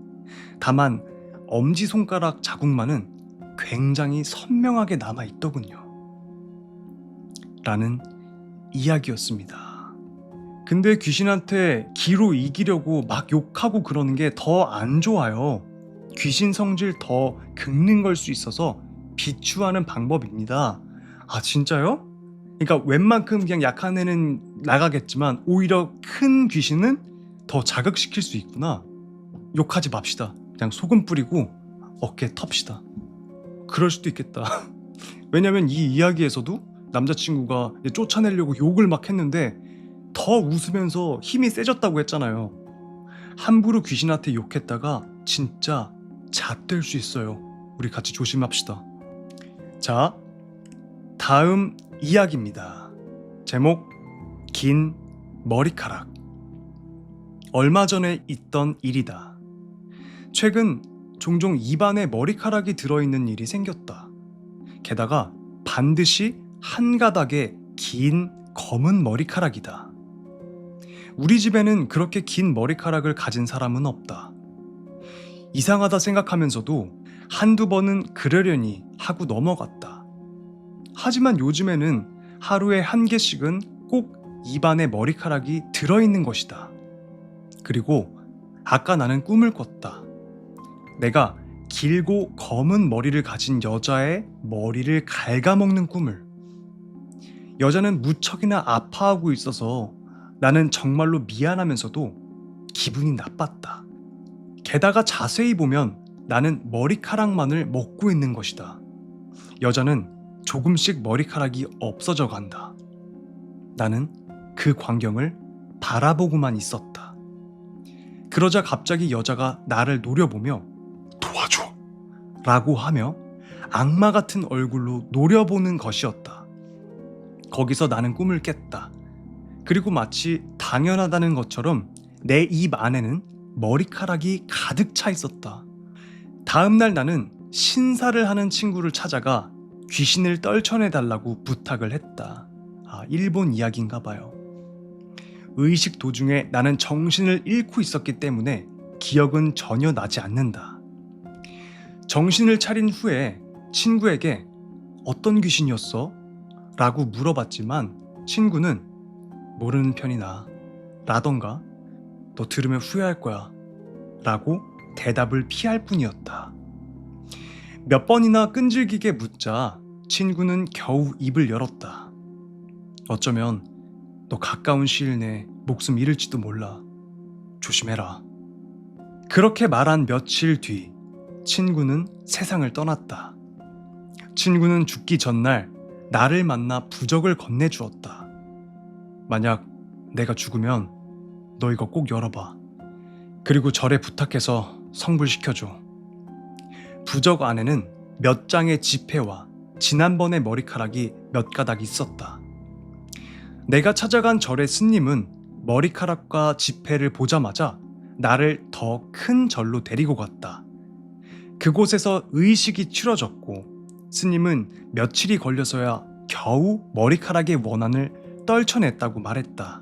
다만 엄지손가락 자국만은 굉장히 선명하게 남아 있더군요. 라는 이야기였습니다. 근데 귀신한테 기로 이기려고 막 욕하고 그러는 게 더 안 좋아요. 귀신 성질 더 긁는 걸 수 있어서 비추하는 방법입니다. 아, 진짜요? 그러니까 웬만큼 그냥 약한 애는 나가겠지만 오히려 큰 귀신은 더 자극시킬 수 있구나. 욕하지 맙시다. 그냥 소금 뿌리고 어깨에 텁시다. 그럴 수도 있겠다. 왜냐면 이 이야기에서도 남자친구가 쫓아내려고 욕을 막 했는데 더 웃으면서 힘이 세졌다고 했잖아요. 함부로 귀신한테 욕했다가 진짜 잣될 수 있어요. 우리 같이 조심합시다. 자, 다음 이야기입니다. 제목 긴 머리카락. 얼마 전에 있던 일이다. 최근 종종 입안에 머리카락이 들어있는 일이 생겼다. 게다가 반드시 한 가닥의 긴 검은 머리카락이다. 우리 집에는 그렇게 긴 머리카락을 가진 사람은 없다. 이상하다 생각하면서도 한두 번은 그러려니 하고 넘어갔다. 하지만 요즘에는 하루에 한 개씩은 꼭 입안에 머리카락이 들어있는 것이다. 그리고 아까 나는 꿈을 꿨다. 내가 길고 검은 머리를 가진 여자의 머리를 갉아먹는 꿈을. 여자는 무척이나 아파하고 있어서 나는 정말로 미안하면서도 기분이 나빴다. 게다가 자세히 보면 나는 머리카락만을 먹고 있는 것이다. 여자는 조금씩 머리카락이 없어져 간다. 나는 그 광경을 바라보고만 있었다. 그러자 갑자기 여자가 나를 노려보며 도와줘. 라고 하며 악마 같은 얼굴로 노려보는 것이었다. 거기서 나는 꿈을 깼다. 그리고 마치 당연하다는 것처럼 내 입 안에는 머리카락이 가득 차 있었다. 다음날 나는 신사를 하는 친구를 찾아가 귀신을 떨쳐내달라고 부탁을 했다. 아, 일본 이야기인가 봐요. 의식 도중에 나는 정신을 잃고 있었기 때문에 기억은 전혀 나지 않는다. 정신을 차린 후에 친구에게 어떤 귀신이었어? 라고 물어봤지만 친구는 모르는 편이 나아 라던가 너 들으면 후회할 거야 라고 대답을 피할 뿐이었다. 몇 번이나 끈질기게 묻자 친구는 겨우 입을 열었다. 어쩌면 너 가까운 시일 내에 목숨 잃을지도 몰라. 조심해라. 그렇게 말한 며칠 뒤 친구는 세상을 떠났다. 친구는 죽기 전날 나를 만나 부적을 건네주었다. 만약 내가 죽으면 너 이거 꼭 열어봐. 그리고 절에 부탁해서 성불시켜줘. 부적 안에는 몇 장의 지폐와 지난번의 머리카락이 몇 가닥 있었다. 내가 찾아간 절의 스님은 머리카락과 지폐를 보자마자 나를 더 큰 절로 데리고 갔다. 그곳에서 의식이 치러졌고 스님은 며칠이 걸려서야 겨우 머리카락의 원한을 떨쳐냈다고 말했다.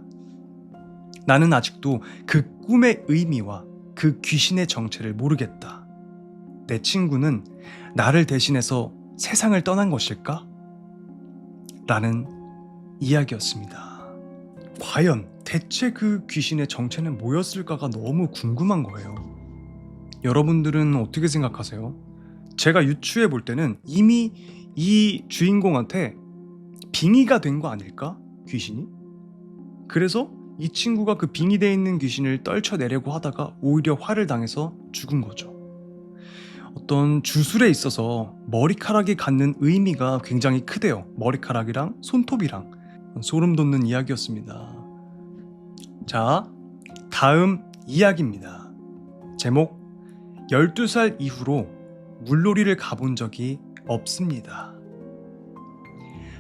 나는 아직도 그 꿈의 의미와 그 귀신의 정체를 모르겠다. 내 친구는 나를 대신해서 세상을 떠난 것일까? 라는 이야기였습니다. 과연 대체 그 귀신의 정체는 뭐였을까가 너무 궁금한 거예요. 여러분들은 어떻게 생각하세요? 제가 유추해 볼 때는 이미 이 주인공한테 빙의가 된 거 아닐까? 귀신이? 그래서 이 친구가 그 빙의되어 있는 귀신을 떨쳐내려고 하다가 오히려 화를 당해서 죽은 거죠. 어떤 주술에 있어서 머리카락이 갖는 의미가 굉장히 크대요. 머리카락이랑 손톱이랑. 소름 돋는 이야기였습니다. 자, 다음 이야기입니다. 제목 12살 이후로 물놀이를 가본 적이 없습니다.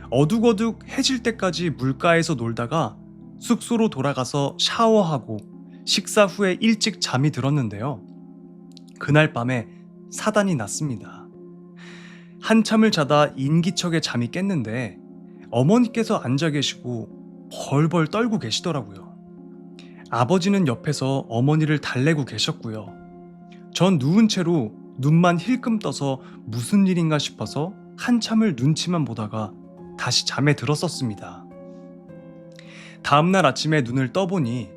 어둑어둑 해질 때까지 물가에서 놀다가 숙소로 돌아가서 샤워하고 식사 후에 일찍 잠이 들었는데요. 그날 밤에 사단이 났습니다. 한참을 자다 인기척에 잠이 깼는데 어머니께서 앉아 계시고 벌벌 떨고 계시더라고요. 아버지는 옆에서 어머니를 달래고 계셨고요. 전 누운 채로 눈만 힐끔 떠서 무슨 일인가 싶어서 한참을 눈치만 보다가 다시 잠에 들었었습니다. 다음날 아침에 눈을 떠보니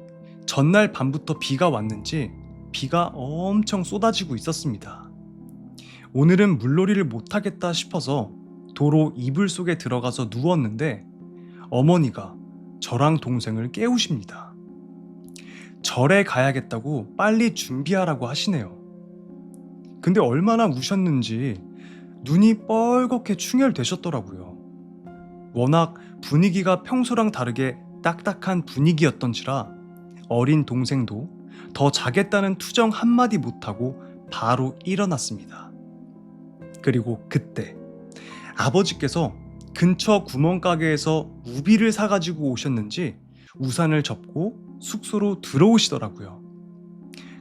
전날 밤부터 비가 왔는지 비가 엄청 쏟아지고 있었습니다. 오늘은 물놀이를 못하겠다 싶어서 도로 이불 속에 들어가서 누웠는데 어머니가 저랑 동생을 깨우십니다. 절에 가야겠다고 빨리 준비하라고 하시네요. 근데 얼마나 우셨는지 눈이 뻘겋게 충혈되셨더라고요. 워낙 분위기가 평소랑 다르게 딱딱한 분위기였던지라 어린 동생도 더 자겠다는 투정 한마디 못하고 바로 일어났습니다. 그리고 그때 아버지께서 근처 구멍가게에서 우비를 사가지고 오셨는지 우산을 접고 숙소로 들어오시더라고요.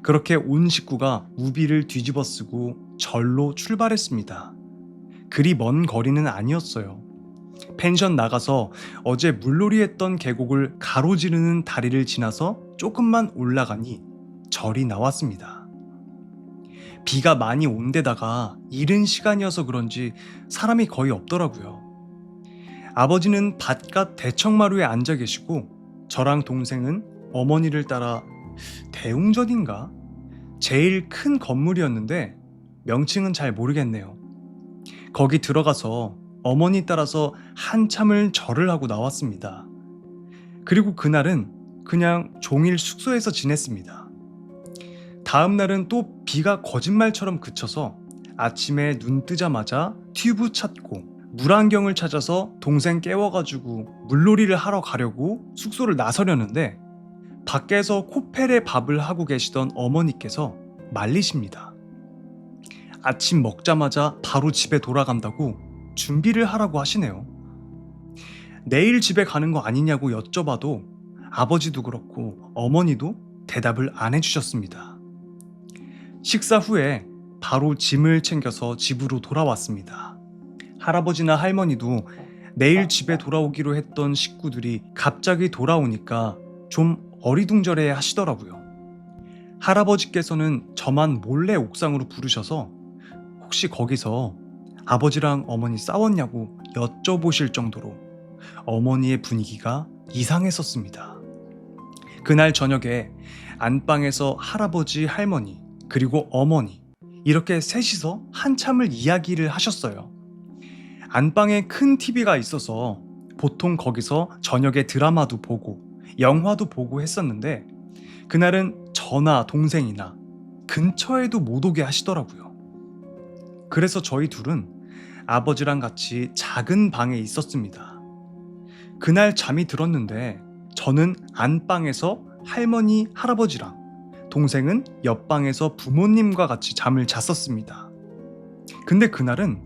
그렇게 온 식구가 우비를 뒤집어 쓰고 절로 출발했습니다. 그리 먼 거리는 아니었어요. 펜션 나가서 어제 물놀이 했던 계곡을 가로지르는 다리를 지나서 조금만 올라가니 절이 나왔습니다. 비가 많이 온 데다가 이른 시간이어서 그런지 사람이 거의 없더라고요. 아버지는 밭갓 대청마루에 앉아 계시고 저랑 동생은 어머니를 따라 대웅전인가? 제일 큰 건물이었는데 명칭은 잘 모르겠네요. 거기 들어가서 어머니 따라서 한참을 절을 하고 나왔습니다. 그리고 그날은 그냥 종일 숙소에서 지냈습니다. 다음 날은 또 비가 거짓말처럼 그쳐서 아침에 눈 뜨자마자 튜브 찾고 물안경을 찾아서 동생 깨워가지고 물놀이를 하러 가려고 숙소를 나서려는데 밖에서 코펠에 밥을 하고 계시던 어머니께서 말리십니다. 아침 먹자마자 바로 집에 돌아간다고 준비를 하라고 하시네요. 내일 집에 가는 거 아니냐고 여쭤봐도 아버지도 그렇고 어머니도 대답을 안 해주셨습니다. 식사 후에 바로 짐을 챙겨서 집으로 돌아왔습니다. 할아버지나 할머니도 내일 집에 돌아오기로 했던 식구들이 갑자기 돌아오니까 좀 어리둥절해 하시더라고요. 할아버지께서는 저만 몰래 옥상으로 부르셔서 혹시 거기서 아버지랑 어머니 싸웠냐고 여쭤보실 정도로 어머니의 분위기가 이상했었습니다. 그날 저녁에 안방에서 할아버지, 할머니, 그리고 어머니 이렇게 셋이서 한참을 이야기를 하셨어요. 안방에 큰 TV가 있어서 보통 거기서 저녁에 드라마도 보고 영화도 보고 했었는데 그날은 저나 동생이나 근처에도 못 오게 하시더라고요. 그래서 저희 둘은 아버지랑 같이 작은 방에 있었습니다. 그날 잠이 들었는데 저는 안방에서 할머니, 할아버지랑 동생은 옆방에서 부모님과 같이 잠을 잤었습니다. 근데 그날은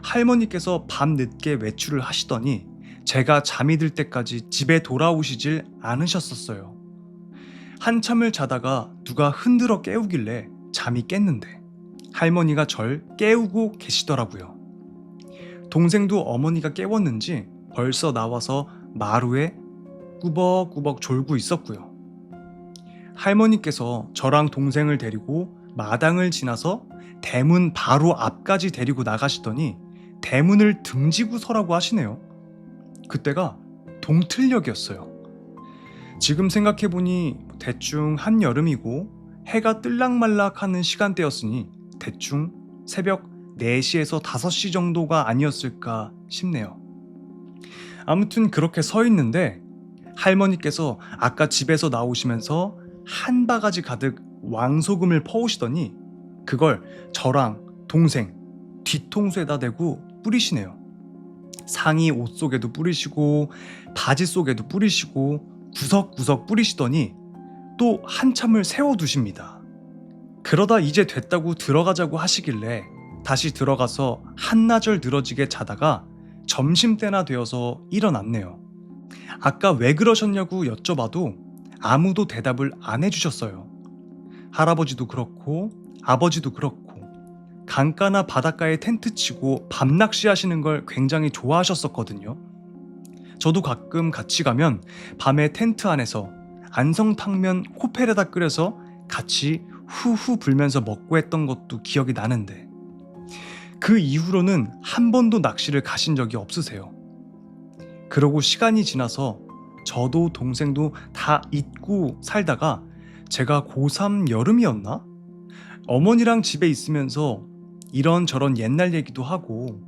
할머니께서 밤 늦게 외출을 하시더니 제가 잠이 들 때까지 집에 돌아오시질 않으셨었어요. 한참을 자다가 누가 흔들어 깨우길래 잠이 깼는데 할머니가 절 깨우고 계시더라고요. 동생도 어머니가 깨웠는지 벌써 나와서 마루에 꾸벅꾸벅 졸고 있었고요. 할머니께서 저랑 동생을 데리고 마당을 지나서 대문 바로 앞까지 데리고 나가시더니 대문을 등지고 서라고 하시네요. 그때가 동틀녘이었어요. 지금 생각해보니 대충 한여름이고 해가 뜰락말락하는 시간대였으니 대충 새벽 4시에서 5시 정도가 아니었을까 싶네요. 아무튼 그렇게 서 있는데 할머니께서 아까 집에서 나오시면서 한 바가지 가득 왕소금을 퍼오시더니 그걸 저랑 동생 뒤통수에다 대고 뿌리시네요. 상의 옷 속에도 뿌리시고 바지 속에도 뿌리시고 구석구석 뿌리시더니 또 한참을 세워두십니다. 그러다 이제 됐다고 들어가자고 하시길래 다시 들어가서 한나절 늘어지게 자다가 점심때나 되어서 일어났네요. 아까 왜 그러셨냐고 여쭤봐도 아무도 대답을 안 해주셨어요. 할아버지도 그렇고 아버지도 그렇고 강가나 바닷가에 텐트 치고 밤낚시 하시는 걸 굉장히 좋아하셨었거든요. 저도 가끔 같이 가면 밤에 텐트 안에서 안성탕면 코펠에다 끓여서 같이 후후 불면서 먹고 했던 것도 기억이 나는데 그 이후로는 한 번도 낚시를 가신 적이 없으세요. 그러고 시간이 지나서 저도 동생도 다 잊고 살다가 제가 고3 여름이었나? 어머니랑 집에 있으면서 이런저런 옛날 얘기도 하고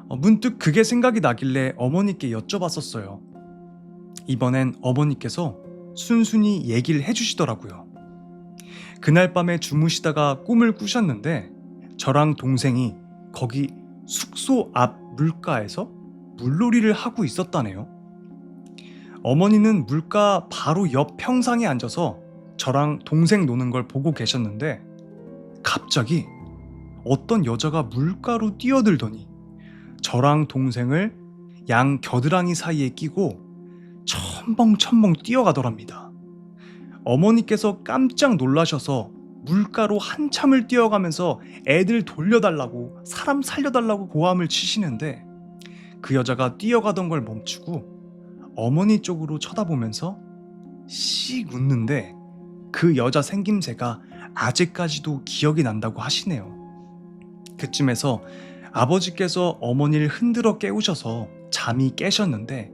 문득 그게 생각이 나길래 어머니께 여쭤봤었어요. 이번엔 어머니께서 순순히 얘기를 해주시더라고요. 그날 밤에 주무시다가 꿈을 꾸셨는데 저랑 동생이 거기 숙소 앞 물가에서 물놀이를 하고 있었다네요. 어머니는 물가 바로 옆 평상에 앉아서 저랑 동생 노는 걸 보고 계셨는데 갑자기 어떤 여자가 물가로 뛰어들더니 저랑 동생을 양 겨드랑이 사이에 끼고 첨벙첨벙 뛰어가더랍니다. 어머니께서 깜짝 놀라셔서 물가로 한참을 뛰어가면서 애들 돌려달라고 사람 살려달라고 고함을 치시는데 그 여자가 뛰어가던 걸 멈추고 어머니 쪽으로 쳐다보면서 씩 웃는데 그 여자 생김새가 아직까지도 기억이 난다고 하시네요. 그쯤에서 아버지께서 어머니를 흔들어 깨우셔서 잠이 깨셨는데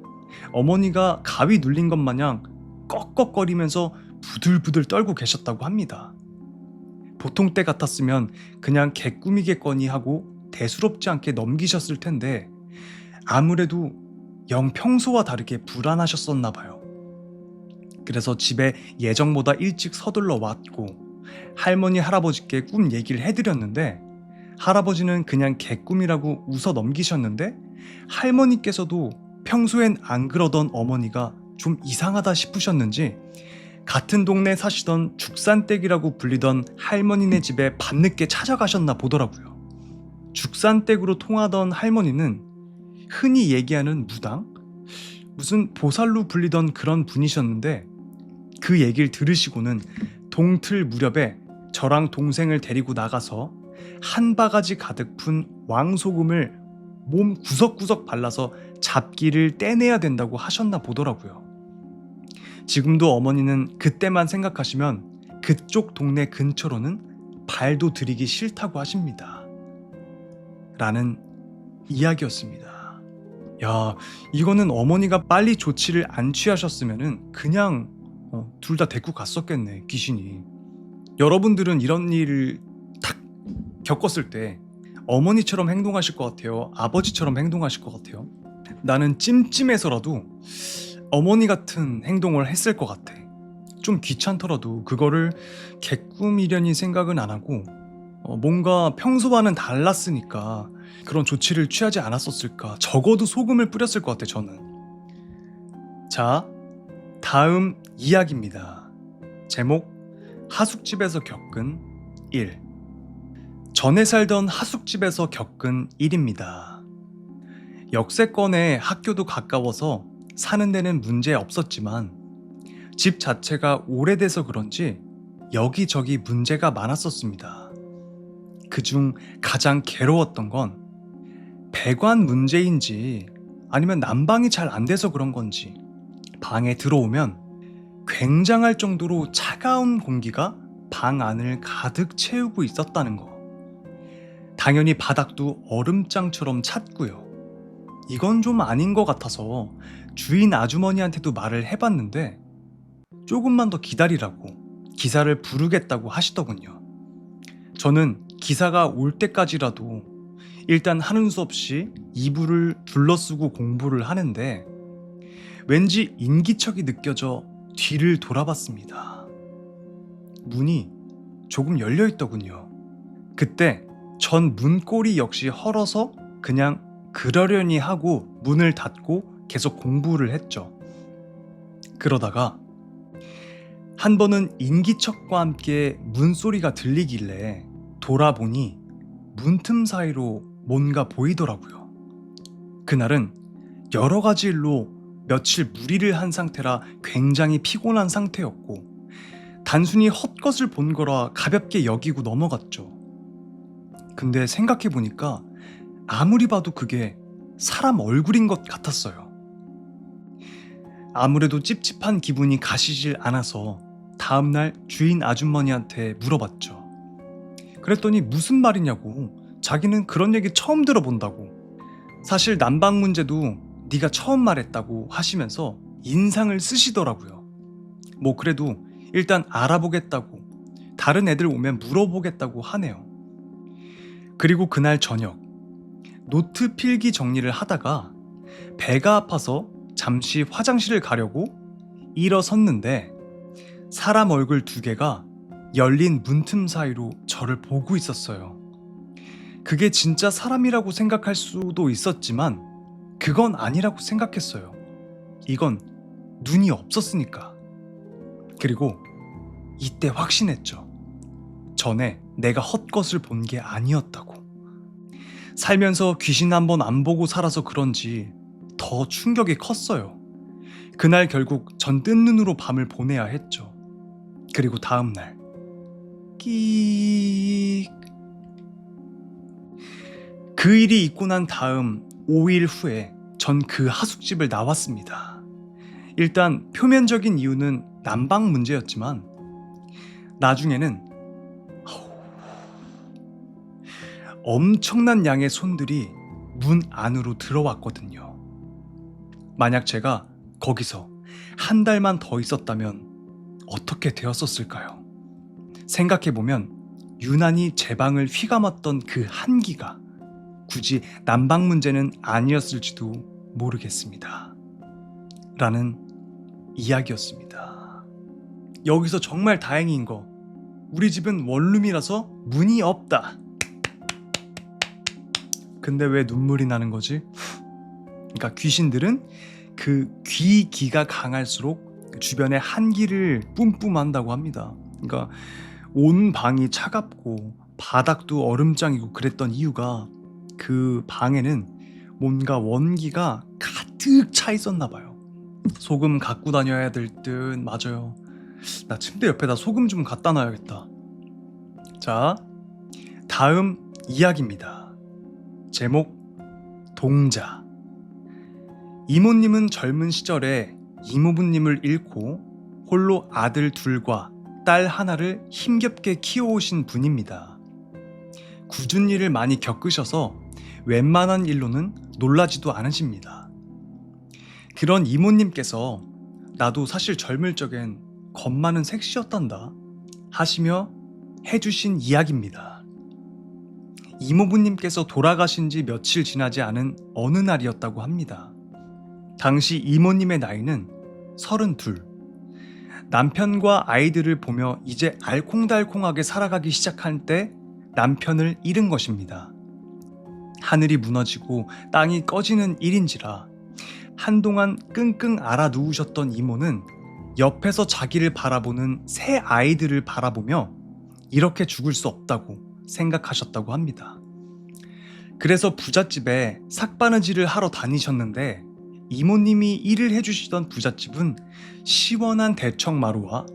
어머니가 가위 눌린 것 마냥 꺽꺽거리면서 부들부들 떨고 계셨다고 합니다. 보통 때 같았으면 그냥 개꿈이겠거니 하고 대수롭지 않게 넘기셨을 텐데 아무래도 영 평소와 다르게 불안하셨었나 봐요. 그래서 집에 예정보다 일찍 서둘러 왔고 할머니 할아버지께 꿈 얘기를 해드렸는데 할아버지는 그냥 개꿈이라고 웃어 넘기셨는데 할머니께서도 평소엔 안 그러던 어머니가 좀 이상하다 싶으셨는지 같은 동네 사시던 죽산댁이라고 불리던 할머니네 집에 밤늦게 찾아가셨나 보더라고요. 죽산댁으로 통하던 할머니는 흔히 얘기하는 무당? 무슨 보살로 불리던 그런 분이셨는데 그 얘기를 들으시고는 동틀 무렵에 저랑 동생을 데리고 나가서 한 바가지 가득 푼 왕소금을 몸 구석구석 발라서 잡기를 떼내야 된다고 하셨나 보더라고요. 지금도 어머니는 그때만 생각하시면 그쪽 동네 근처로는 발도 들이기 싫다고 하십니다. 라는 이야기였습니다. 야, 이거는 어머니가 빨리 조치를 안 취하셨으면은 그냥 둘 다 데리고 갔었겠네, 귀신이. 여러분들은 이런 일을 탁 겪었을 때 어머니처럼 행동하실 것 같아요? 아버지처럼 행동하실 것 같아요? 나는 찜찜해서라도 어머니 같은 행동을 했을 것 같아. 좀 귀찮더라도 그거를 개꿈이려니 생각은 안 하고 뭔가 평소와는 달랐으니까 그런 조치를 취하지 않았었을까. 적어도 소금을 뿌렸을 것 같아, 저는. 자, 다음 이야기입니다. 제목, 하숙집에서 겪은 일. 전에 살던 하숙집에서 겪은 일입니다. 역세권에 학교도 가까워서 사는 데는 문제 없었지만 집 자체가 오래돼서 그런지 여기저기 문제가 많았었습니다. 그중 가장 괴로웠던 건 배관 문제인지 아니면 난방이 잘 안 돼서 그런 건지 방에 들어오면 굉장할 정도로 차가운 공기가 방 안을 가득 채우고 있었다는 거. 당연히 바닥도 얼음장처럼 찼고요. 이건 좀 아닌 것 같아서 주인 아주머니한테도 말을 해봤는데 조금만 더 기다리라고 기사를 부르겠다고 하시더군요. 저는 기사가 올 때까지라도 일단 하는 수 없이 이불을 둘러쓰고 공부를 하는데 왠지 인기척이 느껴져 뒤를 돌아봤습니다. 문이 조금 열려 있더군요. 그때 전 문고리 역시 헐어서 그냥 그러려니 하고 문을 닫고 계속 공부를 했죠. 그러다가 한 번은 인기척과 함께 문소리가 들리길래 돌아보니 문틈 사이로 뭔가 보이더라고요. 그날은 여러 가지 일로 며칠 무리를 한 상태라 굉장히 피곤한 상태였고 단순히 헛것을 본 거라 가볍게 여기고 넘어갔죠. 근데 생각해보니까 아무리 봐도 그게 사람 얼굴인 것 같았어요. 아무래도 찝찝한 기분이 가시질 않아서 다음날 주인 아주머니한테 물어봤죠. 그랬더니 무슨 말이냐고, 자기는 그런 얘기 처음 들어본다고, 사실 난방 문제도 네가 처음 말했다고 하시면서 인상을 쓰시더라고요. 뭐 그래도 일단 알아보겠다고, 다른 애들 오면 물어보겠다고 하네요. 그리고 그날 저녁 노트 필기 정리를 하다가 배가 아파서 잠시 화장실을 가려고 일어섰는데 사람 얼굴 2개가 열린 문틈 사이로 저를 보고 있었어요. 그게 진짜 사람이라고 생각할 수도 있었지만 그건 아니라고 생각했어요. 이건 눈이 없었으니까. 그리고 이때 확신했죠. 전에 내가 헛것을 본 게 아니었다고. 살면서 귀신 한번 안 보고 살아서 그런지 더 충격이 컸어요. 그날 결국 전 뜬 눈으로 밤을 보내야 했죠. 그리고 다음날 끼익. 그 일이 있고 난 다음 5일 후에 전 그 하숙집을 나왔습니다. 일단 표면적인 이유는 난방 문제였지만 나중에는 엄청난 양의 손들이 문 안으로 들어왔거든요. 만약 제가 거기서 한 달만 더 있었다면 어떻게 되었었을까요? 생각해보면 유난히 제 방을 휘감았던 그 한기가 굳이 난방 문제는 아니었을지도 모르겠습니다. 라는 이야기였습니다. 여기서 정말 다행인 거, 우리 집은 원룸이라서 문이 없다. 근데 왜 눈물이 나는 거지? 그러니까 귀신들은 그 귀기가 강할수록 주변의 한기를 뿜뿜한다고 합니다. 그러니까 온 방이 차갑고 바닥도 얼음장이고 그랬던 이유가 그 방에는 뭔가 원기가 가득 차 있었나 봐요. 소금 갖고 다녀야 될 듯. 맞아요. 나 침대 옆에다 소금 좀 갖다 놔야겠다. 자, 다음 이야기입니다. 제목 동자. 이모님은 젊은 시절에 이모부님을 잃고 홀로 아들 2과 딸 1를 힘겹게 키워오신 분입니다. 굳은 일을 많이 겪으셔서 웬만한 일로는 놀라지도 않으십니다. 그런 이모님께서 나도 사실 젊을 적엔 겁 많은 색시였단다 하시며 해주신 이야기입니다. 이모부님께서 돌아가신 지 며칠 지나지 않은 어느 날이었다고 합니다. 당시 이모님의 나이는 32. 남편과 아이들을 보며 이제 알콩달콩하게 살아가기 시작할 때 남편을 잃은 것입니다. 하늘이 무너지고 땅이 꺼지는 일인지라 한동안 끙끙 앓아 누우셨던 이모는 옆에서 자기를 바라보는 새 아이들을 바라보며 이렇게 죽을 수 없다고 생각하셨다고 합니다. 그래서 부잣집에 삭바느질을 하러 다니셨는데 이모님이 일을 해주시던 부잣집은 시원한 대청마루와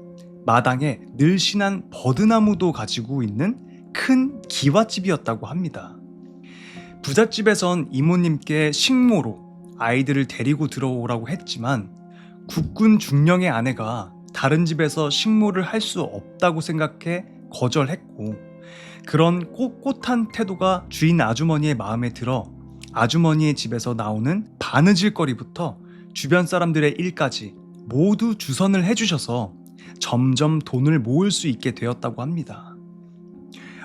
마당에 늘씬한 버드나무도 가지고 있는 큰 기와집이었다고 합니다. 부잣집에선 이모님께 식모로 아이들을 데리고 들어오라고 했지만 국군 중령의 아내가 다른 집에서 식모를 할 수 없다고 생각해 거절했고, 그런 꼿꼿한 태도가 주인 아주머니의 마음에 들어 아주머니의 집에서 나오는 바느질거리부터 주변 사람들의 일까지 모두 주선을 해주셔서 점점 돈을 모을 수 있게 되었다고 합니다.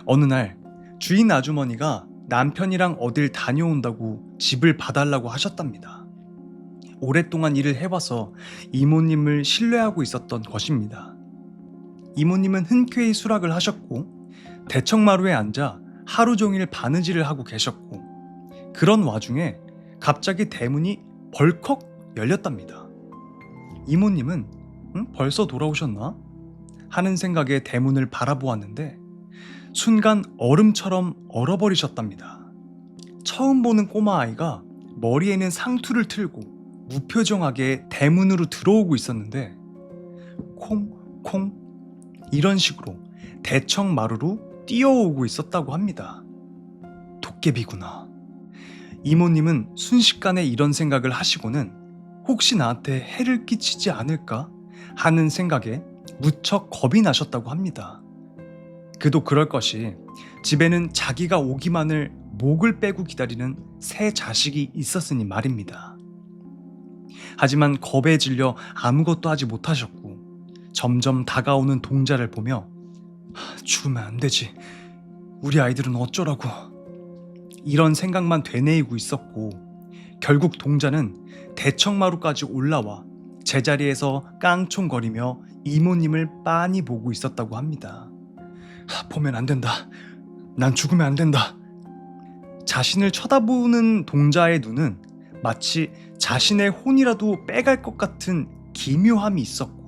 어느 날 주인 아주머니가 남편이랑 어딜 다녀온다고 집을 봐달라고 하셨답니다. 오랫동안 일을 해와서 이모님을 신뢰하고 있었던 것입니다. 이모님은 흔쾌히 수락을 하셨고 대청마루에 앉아 하루 종일 바느질을 하고 계셨고, 그런 와중에 갑자기 대문이 벌컥 열렸답니다. 이모님은 벌써 돌아오셨나? 하는 생각에 대문을 바라보았는데 순간 얼음처럼 얼어버리셨답니다. 처음 보는 꼬마아이가 머리에는 상투를 틀고 무표정하게 대문으로 들어오고 있었는데 콩콩 이런 식으로 대청마루로 뛰어오고 있었다고 합니다. 도깨비구나. 이모님은 순식간에 이런 생각을 하시고는 혹시 나한테 해를 끼치지 않을까 하는 생각에 무척 겁이 나셨다고 합니다. 그도 그럴 것이 집에는 자기가 오기만을 목을 빼고 기다리는 새 자식이 있었으니 말입니다. 하지만 겁에 질려 아무것도 하지 못하셨고 점점 다가오는 동자를 보며 죽으면 안 되지, 우리 아이들은 어쩌라고, 이런 생각만 되뇌이고 있었고 결국 동자는 대청마루까지 올라와 제자리에서 깡총거리며 이모님을 빤히 보고 있었다고 합니다. 보면 안 된다. 난 죽으면 안 된다. 자신을 쳐다보는 동자의 눈은 마치 자신의 혼이라도 빼갈 것 같은 기묘함이 있었고,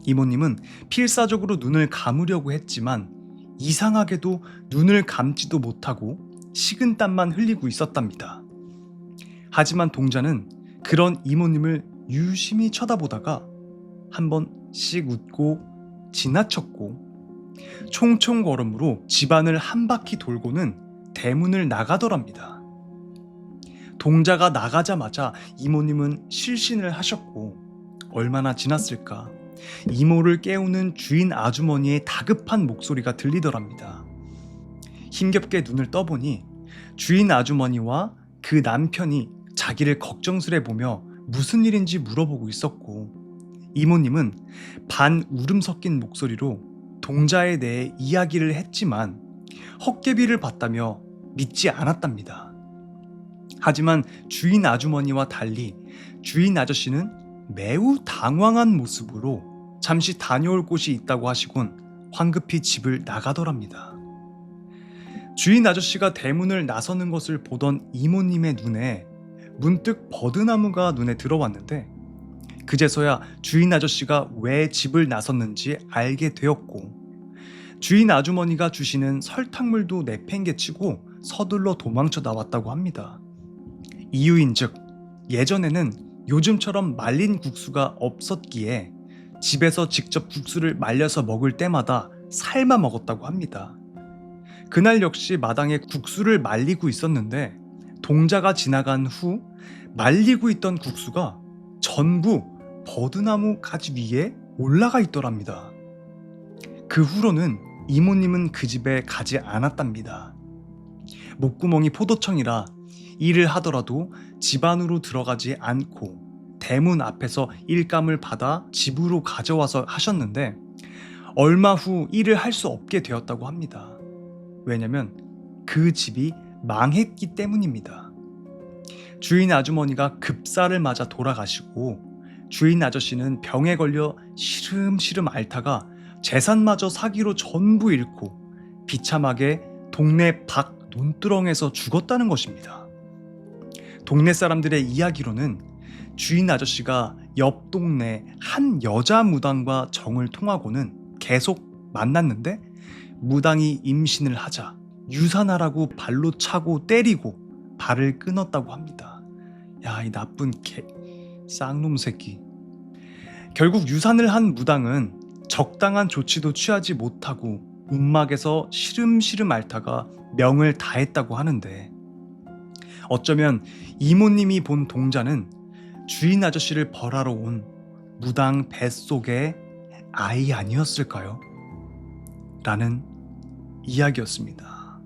이모님은 필사적으로 눈을 감으려고 했지만 이상하게도 눈을 감지도 못하고 식은땀만 흘리고 있었답니다. 하지만 동자는 그런 이모님을 유심히 쳐다보다가 한 번씩 웃고 지나쳤고 총총 걸음으로 집안을 한 바퀴 돌고는 대문을 나가더랍니다. 동자가 나가자마자 이모님은 실신을 하셨고 얼마나 지났을까 이모를 깨우는 주인 아주머니의 다급한 목소리가 들리더랍니다. 힘겹게 눈을 떠보니 주인 아주머니와 그 남편이 자기를 걱정스레 보며 무슨 일인지 물어보고 있었고, 이모님은 반 울음 섞인 목소리로 동자에 대해 이야기를 했지만 헛개비를 봤다며 믿지 않았답니다. 하지만 주인 아주머니와 달리 주인 아저씨는 매우 당황한 모습으로 잠시 다녀올 곳이 있다고 하시곤 황급히 집을 나가더랍니다. 주인 아저씨가 대문을 나서는 것을 보던 이모님의 눈에 문득 버드나무가 눈에 들어왔는데 그제서야 주인 아저씨가 왜 집을 나섰는지 알게 되었고, 주인 아주머니가 주시는 설탕물도 내팽개치고 서둘러 도망쳐 나왔다고 합니다. 이유인즉 예전에는 요즘처럼 말린 국수가 없었기에 집에서 직접 국수를 말려서 먹을 때마다 삶아 먹었다고 합니다. 그날 역시 마당에 국수를 말리고 있었는데 동자가 지나간 후 말리고 있던 국수가 전부 버드나무 가지 위에 올라가 있더랍니다. 그 후로는 이모님은 그 집에 가지 않았답니다. 목구멍이 포도청이라 일을 하더라도 집 안으로 들어가지 않고 대문 앞에서 일감을 받아 집으로 가져와서 하셨는데 얼마 후 일을 할 수 없게 되었다고 합니다. 왜냐면 그 집이 망했기 때문입니다. 주인 아주머니가 급사를 맞아 돌아가시고 주인 아저씨는 병에 걸려 시름시름 앓다가 재산마저 사기로 전부 잃고 비참하게 동네 밖 논두렁에서 죽었다는 것입니다. 동네 사람들의 이야기로는 주인 아저씨가 옆 동네 한 여자 무당과 정을 통하고는 계속 만났는데 무당이 임신을 하자 유산하라고 발로 차고 때리고 발을 끊었다고 합니다. 야, 이 나쁜 쌍놈 새끼. 결국 유산을 한 무당은 적당한 조치도 취하지 못하고 움막에서 시름시름 앓다가 명을 다했다고 하는데, 어쩌면 이모님이 본 동자는 주인 아저씨를 벌하러 온 무당 뱃속의 아이 아니었을까요? 라는 이야기였습니다.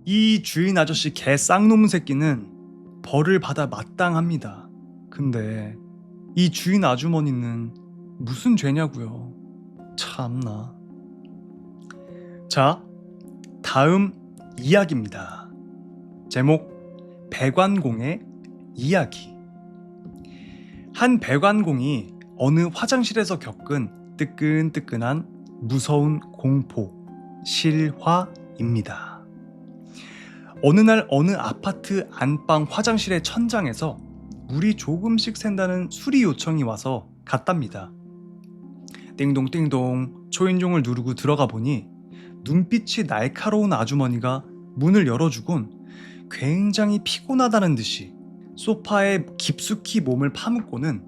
이 주인 아저씨 개 쌍놈 새끼는 벌을 받아 마땅합니다. 근데 이 주인 아주머니는 무슨 죄냐고요. 참나. 자, 다음 이야기입니다. 제목 배관공의 이야기. 한 배관공이 어느 화장실에서 겪은 뜨끈뜨끈한 무서운 공포, 실화입니다. 어느 날 어느 아파트 안방 화장실의 천장에서 물이 조금씩 샌다는 수리 요청이 와서 갔답니다. 띵동띵동 초인종을 누르고 들어가 보니 눈빛이 날카로운 아주머니가 문을 열어주곤 굉장히 피곤하다는 듯이 소파에 깊숙이 몸을 파묻고는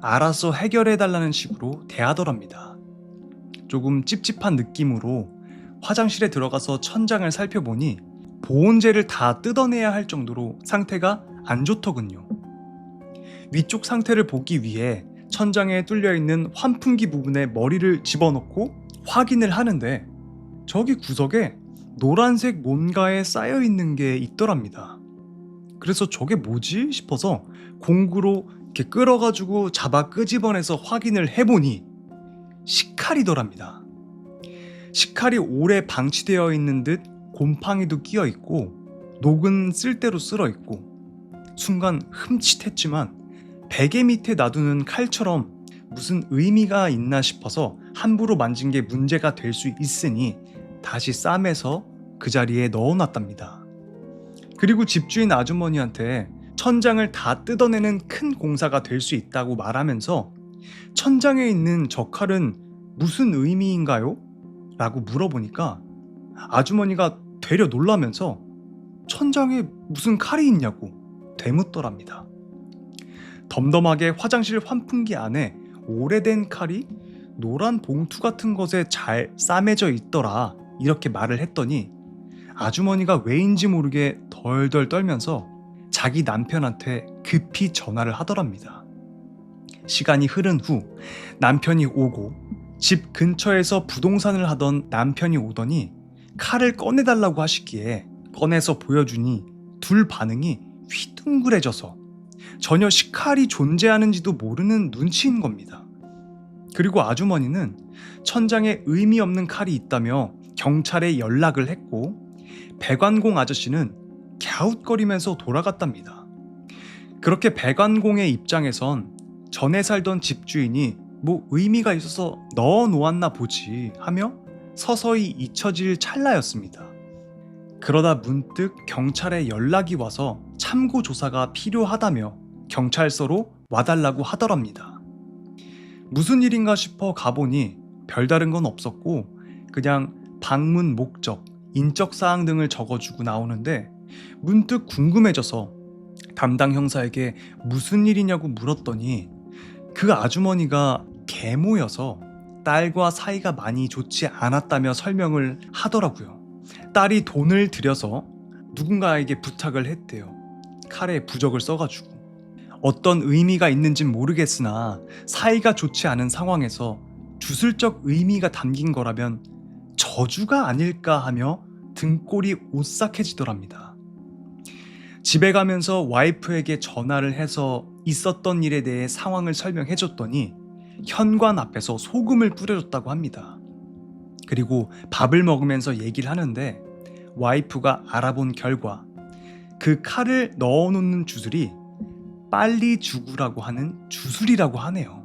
알아서 해결해달라는 식으로 대하더랍니다. 조금 찝찝한 느낌으로 화장실에 들어가서 천장을 살펴보니 보온재를 다 뜯어내야 할 정도로 상태가 안 좋더군요. 위쪽 상태를 보기 위해 천장에 뚫려있는 환풍기 부분에 머리를 집어넣고 확인을 하는데 저기 구석에 노란색 뭔가에 쌓여있는 게 있더랍니다. 그래서 저게 뭐지 싶어서 공구로 이렇게 끌어가지고 잡아 끄집어내서 확인을 해보니 식칼이더랍니다. 식칼이 오래 방치되어 있는 듯 곰팡이도 끼어 있고 녹은 쓸대로 쓸어 있고 순간 흠칫했지만 베개 밑에 놔두는 칼처럼 무슨 의미가 있나 싶어서 함부로 만진 게 문제가 될 수 있으니 다시 싸매서 그 자리에 넣어놨답니다. 그리고 집주인 아주머니한테 천장을 다 뜯어내는 큰 공사가 될 수 있다고 말하면서 천장에 있는 저 칼은 무슨 의미인가요? 라고 물어보니까 아주머니가 되려 놀라면서 천장에 무슨 칼이 있냐고 되묻더랍니다. 덤덤하게 화장실 환풍기 안에 오래된 칼이 노란 봉투 같은 것에 잘 싸매져 있더라 이렇게 말을 했더니 아주머니가 왜인지 모르게 덜덜 떨면서 자기 남편한테 급히 전화를 하더랍니다. 시간이 흐른 후 남편이 오고 집 근처에서 부동산을 하던 남편이 오더니 칼을 꺼내달라고 하시기에 꺼내서 보여주니 둘 반응이 휘둥그레져서 전혀 식칼이 존재하는지도 모르는 눈치인 겁니다. 그리고 아주머니는 천장에 의미 없는 칼이 있다며 경찰에 연락을 했고 배관공 아저씨는 갸웃거리면서 돌아갔답니다. 그렇게 배관공의 입장에선 전에 살던 집주인이 뭐 의미가 있어서 넣어 놓았나 보지 하며 서서히 잊혀질 찰나였습니다. 그러다 문득 경찰에 연락이 와서 참고 조사가 필요하다며 경찰서로 와달라고 하더랍니다. 무슨 일인가 싶어 가보니 별다른 건 없었고 그냥 방문 목적, 인적사항 등을 적어주고 나오는데 문득 궁금해져서 담당 형사에게 무슨 일이냐고 물었더니 그 아주머니가 계모여서 딸과 사이가 많이 좋지 않았다며 설명을 하더라고요. 딸이 돈을 들여서 누군가에게 부탁을 했대요. 칼에 부적을 써가지고. 어떤 의미가 있는진 모르겠으나 사이가 좋지 않은 상황에서 주술적 의미가 담긴 거라면 저주가 아닐까 하며 등골이 오싹해지더랍니다. 집에 가면서 와이프에게 전화를 해서 있었던 일에 대해 상황을 설명해줬더니 현관 앞에서 소금을 뿌려줬다고 합니다. 그리고 밥을 먹으면서 얘기를 하는데 와이프가 알아본 결과 그 칼을 넣어놓는 주술이 빨리 죽으라고 하는 주술이라고 하네요.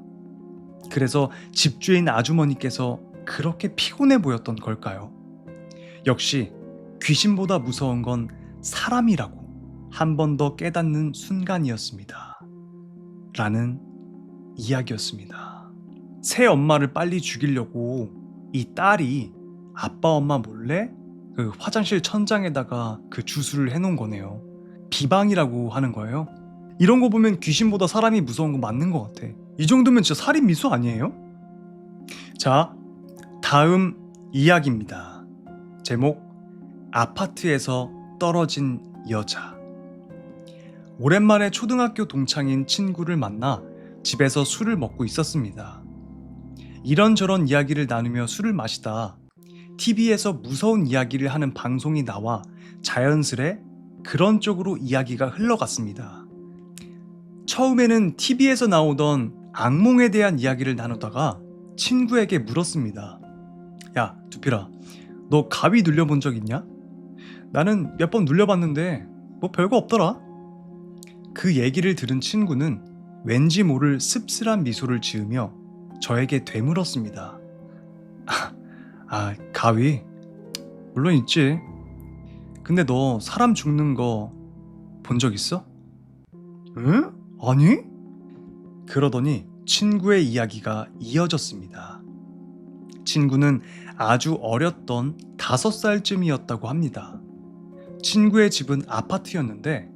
그래서 집주인 아주머니께서 그렇게 피곤해 보였던 걸까요? 역시 귀신보다 무서운 건 사람이라고 한 번 더 깨닫는 순간이었습니다. 라는 이야기였습니다. 새 엄마를 빨리 죽이려고 이 딸이 아빠 엄마 몰래 그 화장실 천장에다가 그 주술을 해놓은 거네요. 비방이라고 하는 거예요. 이런 거 보면 귀신보다 사람이 무서운 거 맞는 것 같아. 이 정도면 진짜 살인 미수 아니에요? 자, 다음 이야기입니다. 제목 아파트에서 떨어진 여자. 오랜만에 초등학교 동창인 친구를 만나 집에서 술을 먹고 있었습니다. 이런저런 이야기를 나누며 술을 마시다 TV에서 무서운 이야기를 하는 방송이 나와 자연스레 그런 쪽으로 이야기가 흘러갔습니다. 처음에는 TV에서 나오던 악몽에 대한 이야기를 나누다가 친구에게 물었습니다. 야, 두필아, 너 가위 눌려본 적 있냐? 나는 몇 번 눌려봤는데 뭐 별거 없더라. 그 얘기를 들은 친구는 왠지 모를 씁쓸한 미소를 지으며 저에게 되물었습니다. 가위? 물론 있지. 근데 너 사람 죽는 거 본 적 있어? 응? 아니? 그러더니 친구의 이야기가 이어졌습니다. 친구는 아주 어렸던 5살쯤이었다고 합니다. 친구의 집은 아파트였는데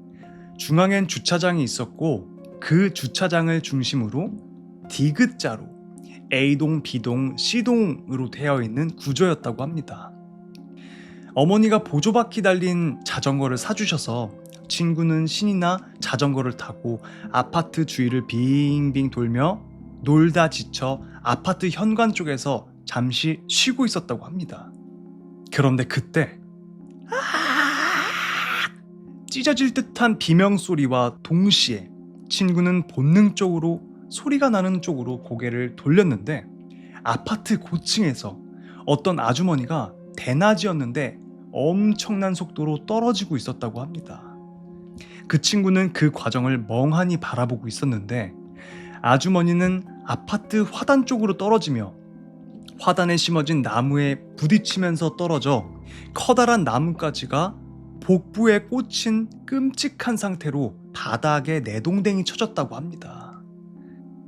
중앙엔 주차장이 있었고 그 주차장을 중심으로 디귿자로 A동, B동, C동으로 되어 있는 구조였다고 합니다. 어머니가 보조바퀴 달린 자전거를 사주셔서 친구는 신이나 자전거를 타고 아파트 주위를 빙빙 돌며 놀다 지쳐 아파트 현관 쪽에서 잠시 쉬고 있었다고 합니다. 그런데 그때 찢어질 듯한 비명소리와 동시에 친구는 본능적으로 소리가 나는 쪽으로 고개를 돌렸는데 아파트 고층에서 어떤 아주머니가 대낮이었는데 엄청난 속도로 떨어지고 있었다고 합니다. 그 친구는 그 과정을 멍하니 바라보고 있었는데 아주머니는 아파트 화단 쪽으로 떨어지며 화단에 심어진 나무에 부딪히면서 떨어져 커다란 나뭇가지가 복부에 꽂힌 끔찍한 상태로 바닥에 내동댕이 쳐졌다고 합니다.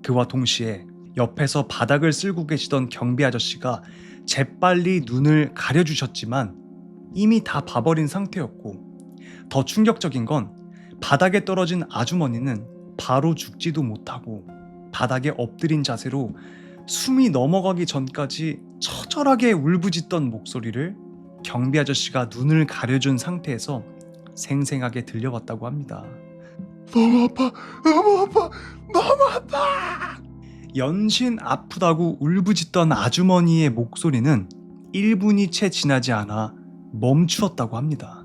그와 동시에 옆에서 바닥을 쓸고 계시던 경비 아저씨가 재빨리 눈을 가려주셨지만 이미 다 봐버린 상태였고 더 충격적인 건 바닥에 떨어진 아주머니는 바로 죽지도 못하고 바닥에 엎드린 자세로 숨이 넘어가기 전까지 처절하게 울부짖던 목소리를 경비 아저씨가 눈을 가려준 상태에서 생생하게 들려왔다고 합니다. 너무 아파, 너무 아파, 너무 아파. 연신 아프다고 울부짖던 아주머니의 목소리는 1분이 채 지나지 않아 멈추었다고 합니다.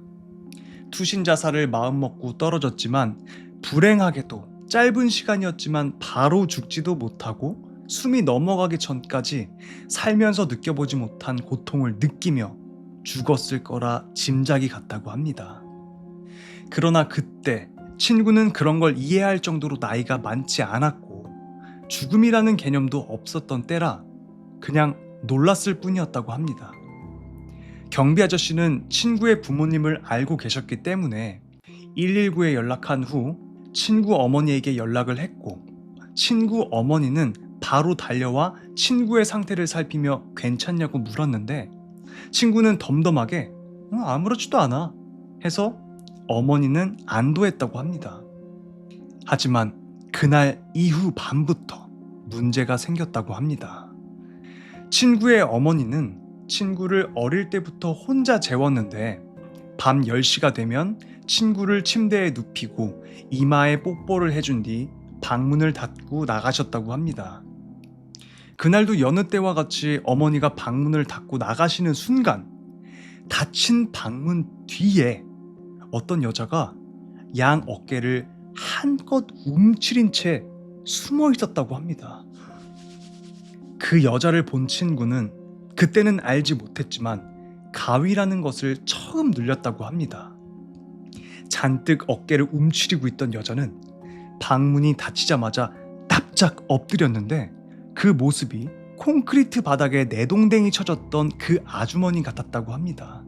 투신자살을 마음먹고 떨어졌지만 불행하게도 짧은 시간이었지만 바로 죽지도 못하고 숨이 넘어가기 전까지 살면서 느껴보지 못한 고통을 느끼며 죽었을 거라 짐작이 갔다고 합니다. 그러나 그때 친구는 그런 걸 이해할 정도로 나이가 많지 않았고 죽음이라는 개념도 없었던 때라 그냥 놀랐을 뿐이었다고 합니다. 경비 아저씨는 친구의 부모님을 알고 계셨기 때문에 119에 연락한 후 친구 어머니에게 연락을 했고 친구 어머니는 바로 달려와 친구의 상태를 살피며 괜찮냐고 물었는데 친구는 덤덤하게 아무렇지도 않아 해서 어머니는 안도했다고 합니다. 하지만 그날 이후 밤부터 문제가 생겼다고 합니다. 친구의 어머니는 친구를 어릴 때부터 혼자 재웠는데 밤 10시가 되면 친구를 침대에 눕히고 이마에 뽀뽀를 해준 뒤 방문을 닫고 나가셨다고 합니다. 그날도 여느 때와 같이 어머니가 방문을 닫고 나가시는 순간 닫힌 방문 뒤에 어떤 여자가 양 어깨를 한껏 움츠린 채 숨어 있었다고 합니다. 그 여자를 본 친구는 그때는 알지 못했지만 가위라는 것을 처음 눌렸다고 합니다. 잔뜩 어깨를 움츠리고 있던 여자는 방문이 닫히자마자 납작 엎드렸는데 그 모습이 콘크리트 바닥에 내동댕이 쳐졌던 그 아주머니 같았다고 합니다.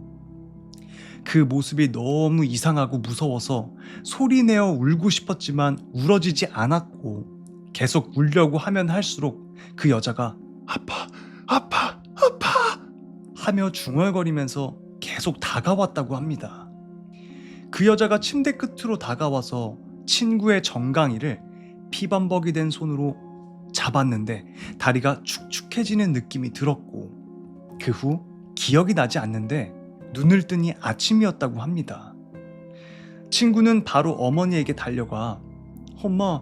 그 모습이 너무 이상하고 무서워서 소리내어 울고 싶었지만 울어지지 않았고 계속 울려고 하면 할수록 그 여자가 아파, 아파, 아파 하며 중얼거리면서 계속 다가왔다고 합니다. 그 여자가 침대 끝으로 다가와서 친구의 정강이를 피범벅이 된 손으로 잡았는데 다리가 축축해지는 느낌이 들었고 그 후 기억이 나지 않는데 눈을 뜨니 아침이었다고 합니다. 친구는 바로 어머니에게 달려가 엄마,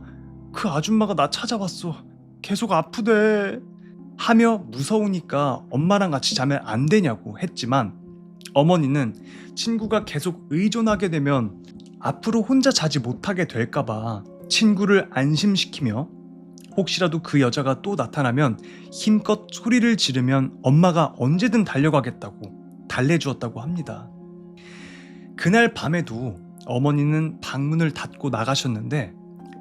그 아줌마가 나 찾아왔어. 계속 아프대. 하며 무서우니까 엄마랑 같이 자면 안 되냐고 했지만 어머니는 친구가 계속 의존하게 되면 앞으로 혼자 자지 못하게 될까봐 친구를 안심시키며 혹시라도 그 여자가 또 나타나면 힘껏 소리를 지르면 엄마가 언제든 달려가겠다고 달래주었다고 합니다. 그날 밤에도 어머니는 방문을 닫고 나가셨는데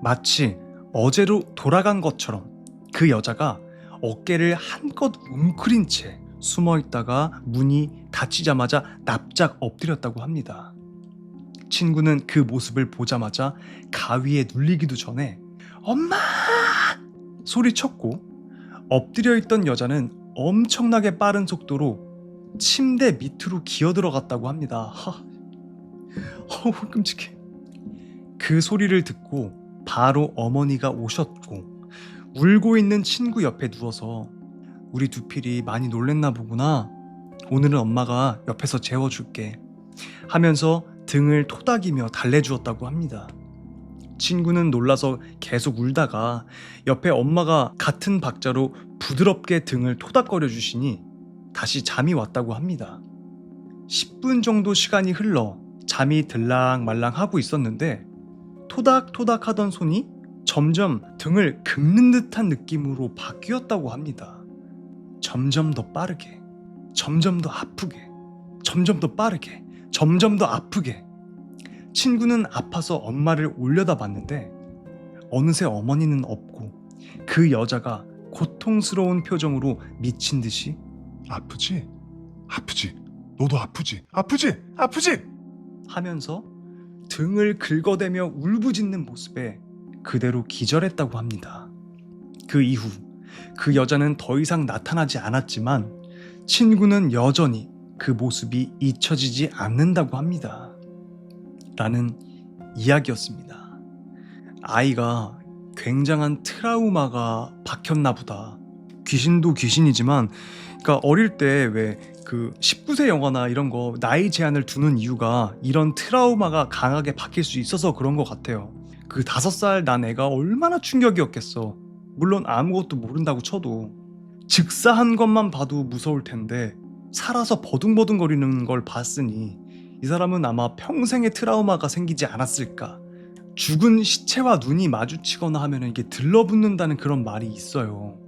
마치 어제로 돌아간 것처럼 그 여자가 어깨를 한껏 웅크린 채 숨어있다가 문이 닫히자마자 납작 엎드렸다고 합니다. 친구는 그 모습을 보자마자 가위에 눌리기도 전에 엄마! 소리쳤고 엎드려 있던 여자는 엄청나게 빠른 속도로 침대 밑으로 기어들어갔다고 합니다. 끔찍해. 그 소리를 듣고 바로 어머니가 오셨고 울고 있는 친구 옆에 누워서 우리 두필이 많이 놀랬나 보구나. 오늘은 엄마가 옆에서 재워줄게 하면서 등을 토닥이며 달래주었다고 합니다. 친구는 놀라서 계속 울다가 옆에 엄마가 같은 박자로 부드럽게 등을 토닥거려 주시니 다시 잠이 왔다고 합니다. 10분 정도 시간이 흘러 잠이 들랑말랑 하고 있었는데 토닥토닥 하던 손이 점점 등을 긁는 듯한 느낌으로 바뀌었다고 합니다. 점점 더 빠르게, 점점 더 아프게, 점점 더 빠르게, 점점 더 아프게. 친구는 아파서 엄마를 올려다 봤는데 어느새 어머니는 없고 그 여자가 고통스러운 표정으로 미친 듯이 아프지? 아프지? 너도 아프지? 아프지? 아프지? 하면서 등을 긁어대며 울부짖는 모습에 그대로 기절했다고 합니다. 그 이후 그 여자는 더 이상 나타나지 않았지만 친구는 여전히 그 모습이 잊혀지지 않는다고 합니다. 라는 이야기였습니다. 아이가 굉장한 트라우마가 박혔나 보다. 귀신도 귀신이지만 그러니까 어릴 때 왜 그 19세 영화나 이런 거 나이 제한을 두는 이유가 이런 트라우마가 강하게 박힐 수 있어서 그런 것 같아요. 그 5살 난 애가 얼마나 충격이었겠어. 물론 아무것도 모른다고 쳐도 즉사한 것만 봐도 무서울 텐데 살아서 버둥버둥거리는 걸 봤으니 이 사람은 아마 평생의 트라우마가 생기지 않았을까. 죽은 시체와 눈이 마주치거나 하면 이게 들러붙는다는 그런 말이 있어요.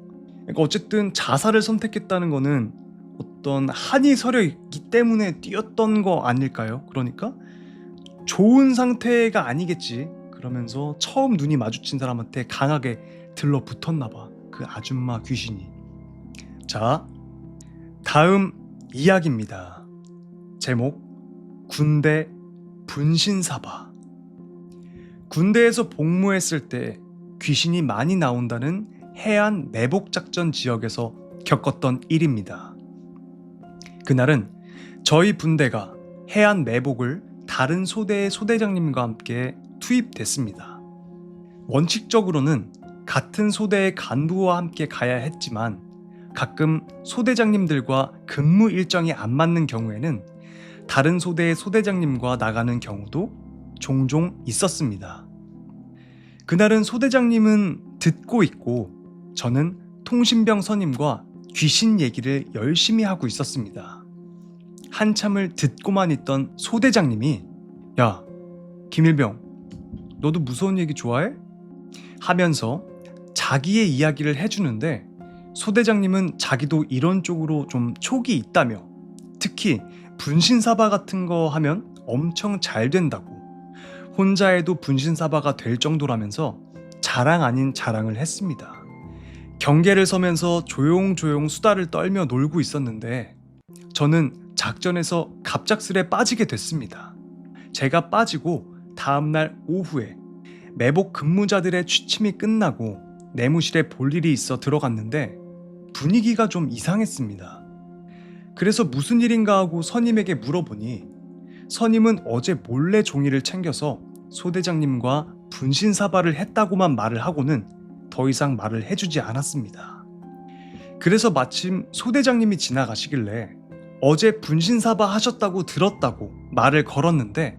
그러니까 어쨌든 자살을 선택했다는 거는 어떤 한이 서려 있기 때문에 뛰었던 거 아닐까요? 그러니까 좋은 상태가 아니겠지. 그러면서 처음 눈이 마주친 사람한테 강하게 들러붙었나 봐. 그 아줌마 귀신이. 자, 다음 이야기입니다. 제목 군대 분신사바. 군대에서 복무했을 때 귀신이 많이 나온다는 해안 매복작전 지역에서 겪었던 일입니다. 그날은 저희 분대가 해안 매복을 다른 소대의 소대장님과 함께 투입됐습니다. 원칙적으로는 같은 소대의 간부와 함께 가야 했지만 가끔 소대장님들과 근무 일정이 안 맞는 경우에는 다른 소대의 소대장님과 나가는 경우도 종종 있었습니다. 그날은 소대장님은 듣고 있고 저는 통신병 선임과 귀신 얘기를 열심히 하고 있었습니다. 한참을 듣고만 있던 소대장님이 야, 김일병, 너도 무서운 얘기 좋아해? 하면서 자기의 이야기를 해주는데 소대장님은 자기도 이런 쪽으로 좀 촉이 있다며 특히 분신사바 같은 거 하면 엄청 잘 된다고 혼자 해도 분신사바가 될 정도라면서 자랑 아닌 자랑을 했습니다. 경계를 서면서 조용조용 수다를 떨며 놀고 있었는데 저는 작전에서 갑작스레 빠지게 됐습니다. 제가 빠지고 다음날 오후에 매복 근무자들의 취침이 끝나고 내무실에 볼 일이 있어 들어갔는데 분위기가 좀 이상했습니다. 그래서 무슨 일인가 하고 선임에게 물어보니 선임은 어제 몰래 종이를 챙겨서 소대장님과 분신사바를 했다고만 말을 하고는 더 이상 말을 해주지 않았습니다. 그래서 마침 소대장님이 지나가시길래 어제 분신사바 하셨다고 들었다고 말을 걸었는데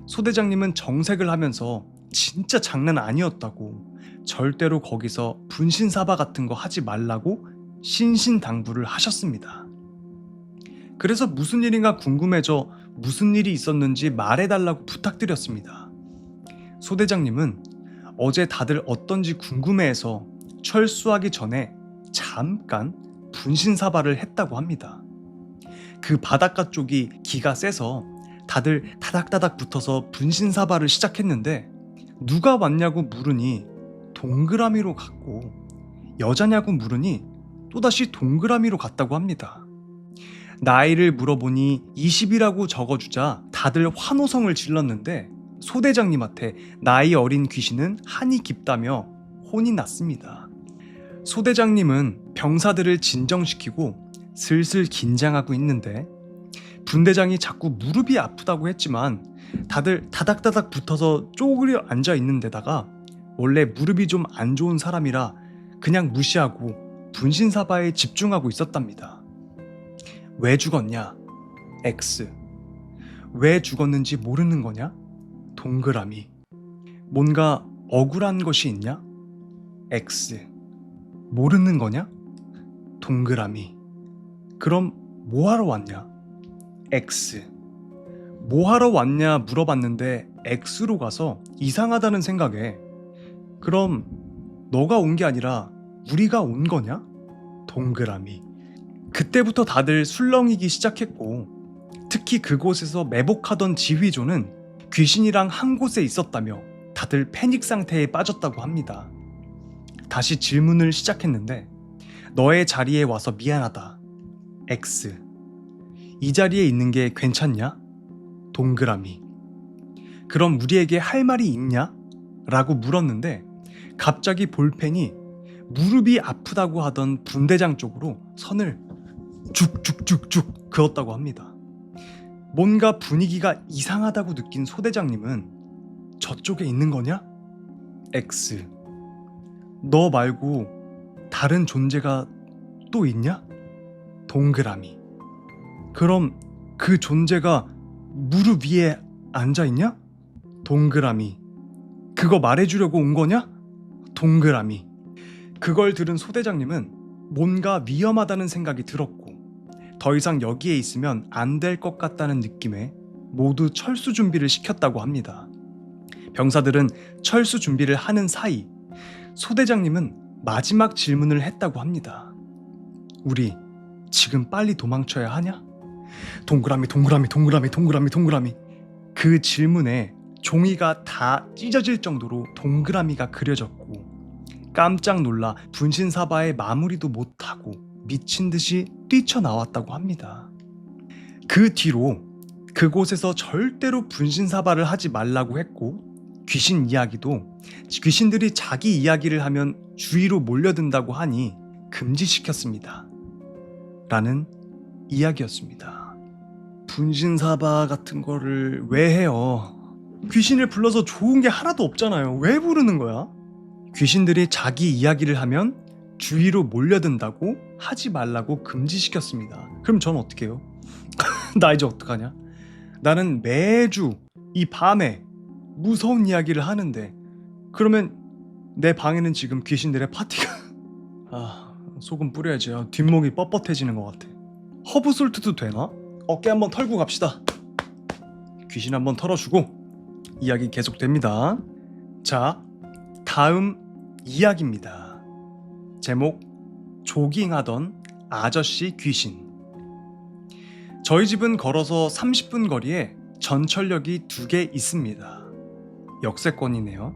소대장님은 정색을 하면서 진짜 장난 아니었다고 절대로 거기서 분신사바 같은 거 하지 말라고 신신당부를 하셨습니다. 그래서 무슨 일인가 궁금해져 무슨 일이 있었는지 말해달라고 부탁드렸습니다. 소대장님은 어제 다들 어떤지 궁금해해서 철수하기 전에 잠깐 분신사발을 했다고 합니다. 그 바닷가 쪽이 기가 세서 다들 다닥다닥 붙어서 분신사발을 시작했는데 누가 왔냐고 물으니 동그라미로 갔고 여자냐고 물으니 또다시 동그라미로 갔다고 합니다. 나이를 물어보니 20이라고 적어주자 다들 환호성을 질렀는데 소대장님한테 나이 어린 귀신은 한이 깊다며 혼이 났습니다. 소대장님은 병사들을 진정시키고 슬슬 긴장하고 있는데 분대장이 자꾸 무릎이 아프다고 했지만 다들 다닥다닥 붙어서 쪼그려 앉아 있는 데다가 원래 무릎이 좀 안 좋은 사람이라 그냥 무시하고 분신사바에 집중하고 있었답니다. 왜 죽었냐? X. 왜 죽었는지 모르는 거냐? 동그라미. 뭔가 억울한 것이 있냐? X. 모르는 거냐? 동그라미. 그럼 뭐하러 왔냐? X. 뭐하러 왔냐 물어봤는데 X로 가서 이상하다는 생각에 그럼 너가 온 게 아니라 우리가 온 거냐? 동그라미. 그때부터 다들 술렁이기 시작했고 특히 그곳에서 매복하던 지휘조는 귀신이랑 한 곳에 있었다며 다들 패닉 상태에 빠졌다고 합니다. 다시 질문을 시작했는데 너의 자리에 와서 미안하다. X. 이 자리에 있는 게 괜찮냐? 동그라미. 그럼 우리에게 할 말이 있냐? 라고 물었는데 갑자기 볼펜이 무릎이 아프다고 하던 분대장 쪽으로 선을 쭉쭉쭉쭉 그었다고 합니다. 뭔가 분위기가 이상하다고 느낀 소대장님은 저쪽에 있는 거냐? X. 너 말고 다른 존재가 또 있냐? 동그라미. 그럼 그 존재가 무릎 위에 앉아있냐? 동그라미. 그거 말해주려고 온 거냐? 동그라미. 그걸 들은 소대장님은 뭔가 위험하다는 생각이 들었고 더 이상 여기에 있으면 안 될 것 같다는 느낌에 모두 철수 준비를 시켰다고 합니다. 병사들은 철수 준비를 하는 사이 소대장님은 마지막 질문을 했다고 합니다. 우리 지금 빨리 도망쳐야 하냐? 동그라미 동그라미 동그라미 동그라미 동그라미. 그 질문에 종이가 다 찢어질 정도로 동그라미가 그려졌고 깜짝 놀라 분신사바의 마무리도 못하고 미친 듯이 뛰쳐나왔다고 합니다. 그 뒤로 그곳에서 절대로 분신사바를 하지 말라고 했고 귀신 이야기도 귀신들이 자기 이야기를 하면 주위로 몰려든다고 하니 금지시켰습니다. 라는 이야기였습니다. 분신사바 같은 거를 왜 해요? 귀신을 불러서 좋은 게 하나도 없잖아요. 왜 부르는 거야? 귀신들이 자기 이야기를 하면 주위로 몰려든다고 하지 말라고 금지시켰습니다. 그럼 전 어떻게 해요? 나 이제 어떡하냐? 나는 매주 이 밤에 무서운 이야기를 하는데 그러면 내 방에는 지금 귀신들의 파티가 소금 뿌려야지. 뒷목이 뻣뻣해지는 것 같아. 허브솔트도 되나? 어깨 한번 털고 갑시다. 귀신 한번 털어주고 이야기 계속됩니다. 자, 다음 이야기입니다. 제목 조깅하던 아저씨 귀신. 저희 집은 걸어서 30분 거리에 전철역이 2개 있습니다. 역세권이네요.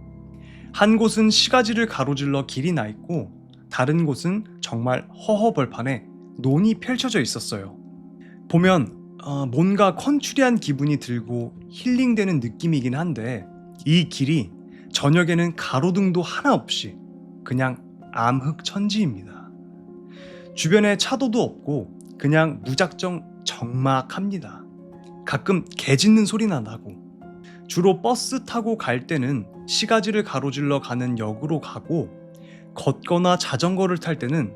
한 곳은 시가지를 가로질러 길이 나 있고 다른 곳은 정말 허허벌판에 논이 펼쳐져 있었어요. 보면 뭔가 컨츄리한 기분이 들고 힐링되는 느낌이긴 한데 이 길이 저녁에는 가로등도 하나 없이 그냥 암흑천지입니다. 주변에 차도도 없고 그냥 무작정 적막합니다. 가끔 개 짖는 소리나 나고 주로 버스 타고 갈 때는 시가지를 가로질러 가는 역으로 가고 걷거나 자전거를 탈 때는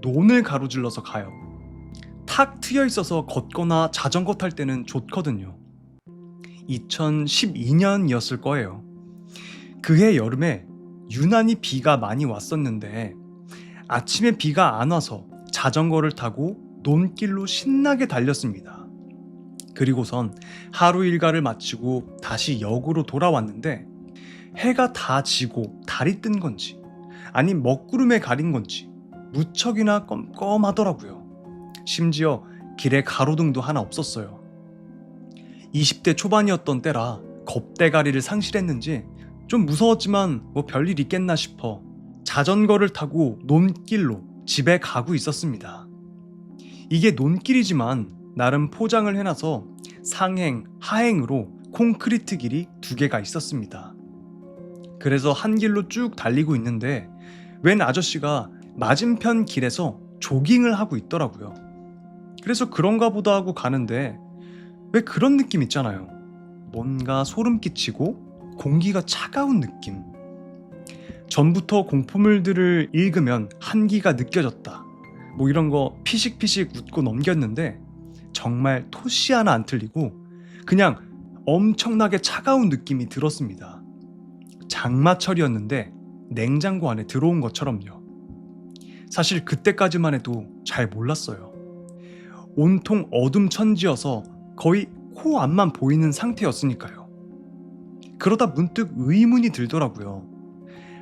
논을 가로질러서 가요. 탁 트여 있어서 걷거나 자전거 탈 때는 좋거든요. 2012년이었을 거예요. 그해 여름에 유난히 비가 많이 왔었는데 아침에 비가 안 와서 자전거를 타고 논길로 신나게 달렸습니다. 그리고선 하루 일과를 마치고 다시 역으로 돌아왔는데 해가 다 지고 달이 뜬 건지 아니 먹구름에 가린 건지 무척이나 껌껌하더라고요. 심지어 길에 가로등도 하나 없었어요. 20대 초반이었던 때라 겁대가리를 상실했는지 좀 무서웠지만 뭐 별일 있겠나 싶어 자전거를 타고 논길로 집에 가고 있었습니다. 이게 논길이지만 나름 포장을 해놔서 상행, 하행으로 콘크리트 길이 2개가 있었습니다. 그래서 한 길로 쭉 달리고 있는데 웬 아저씨가 맞은편 길에서 조깅을 하고 있더라고요. 그래서 그런가 보다 하고 가는데 왜 그런 느낌 있잖아요. 뭔가 소름 끼치고 공기가 차가운 느낌. 전부터 공포물들을 읽으면 한기가 느껴졌다. 뭐 이런 거 피식피식 웃고 넘겼는데 정말 토시 하나 안 틀리고 그냥 엄청나게 차가운 느낌이 들었습니다. 장마철이었는데 냉장고 안에 들어온 것처럼요. 사실 그때까지만 해도 잘 몰랐어요. 온통 어둠 천지여서 거의 코 앞만 보이는 상태였으니까요. 그러다 문득 의문이 들더라고요.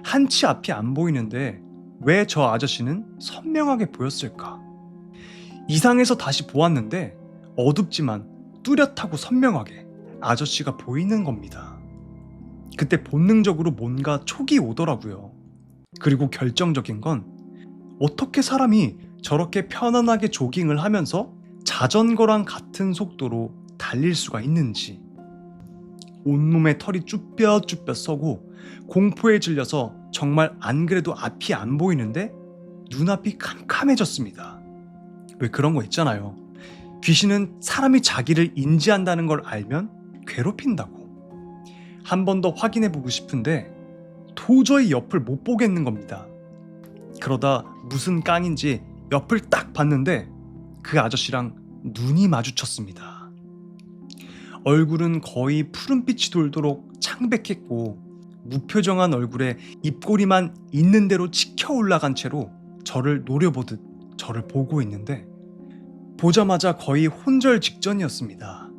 한치 앞이 안 보이는데 왜 저 아저씨는 선명하게 보였을까? 이상해서 다시 보았는데 어둡지만 뚜렷하고 선명하게 아저씨가 보이는 겁니다. 그때 본능적으로 뭔가 촉이 오더라고요. 그리고 결정적인 건 어떻게 사람이 저렇게 편안하게 조깅을 하면서 자전거랑 같은 속도로 달릴 수가 있는지. 온몸에 털이 쭈뼛쭈뼛 서고 공포에 질려서 정말 안 그래도 앞이 안 보이는데 눈앞이 캄캄해졌습니다. 왜 그런 거 있잖아요. 귀신은 사람이 자기를 인지한다는 걸 알면 괴롭힌다고. 한 번 더 확인해보고 싶은데 도저히 옆을 못 보겠는 겁니다. 그러다 무슨 깡인지 옆을 딱 봤는데 그 아저씨랑 눈이 마주쳤습니다. 얼굴은 거의 푸른빛이 돌도록 창백했고 무표정한 얼굴에 입꼬리만 있는 대로 치켜 올라간 채로 저를 노려보듯 저를 보고 있는데 보자마자 거의 혼절 직전이었습니다.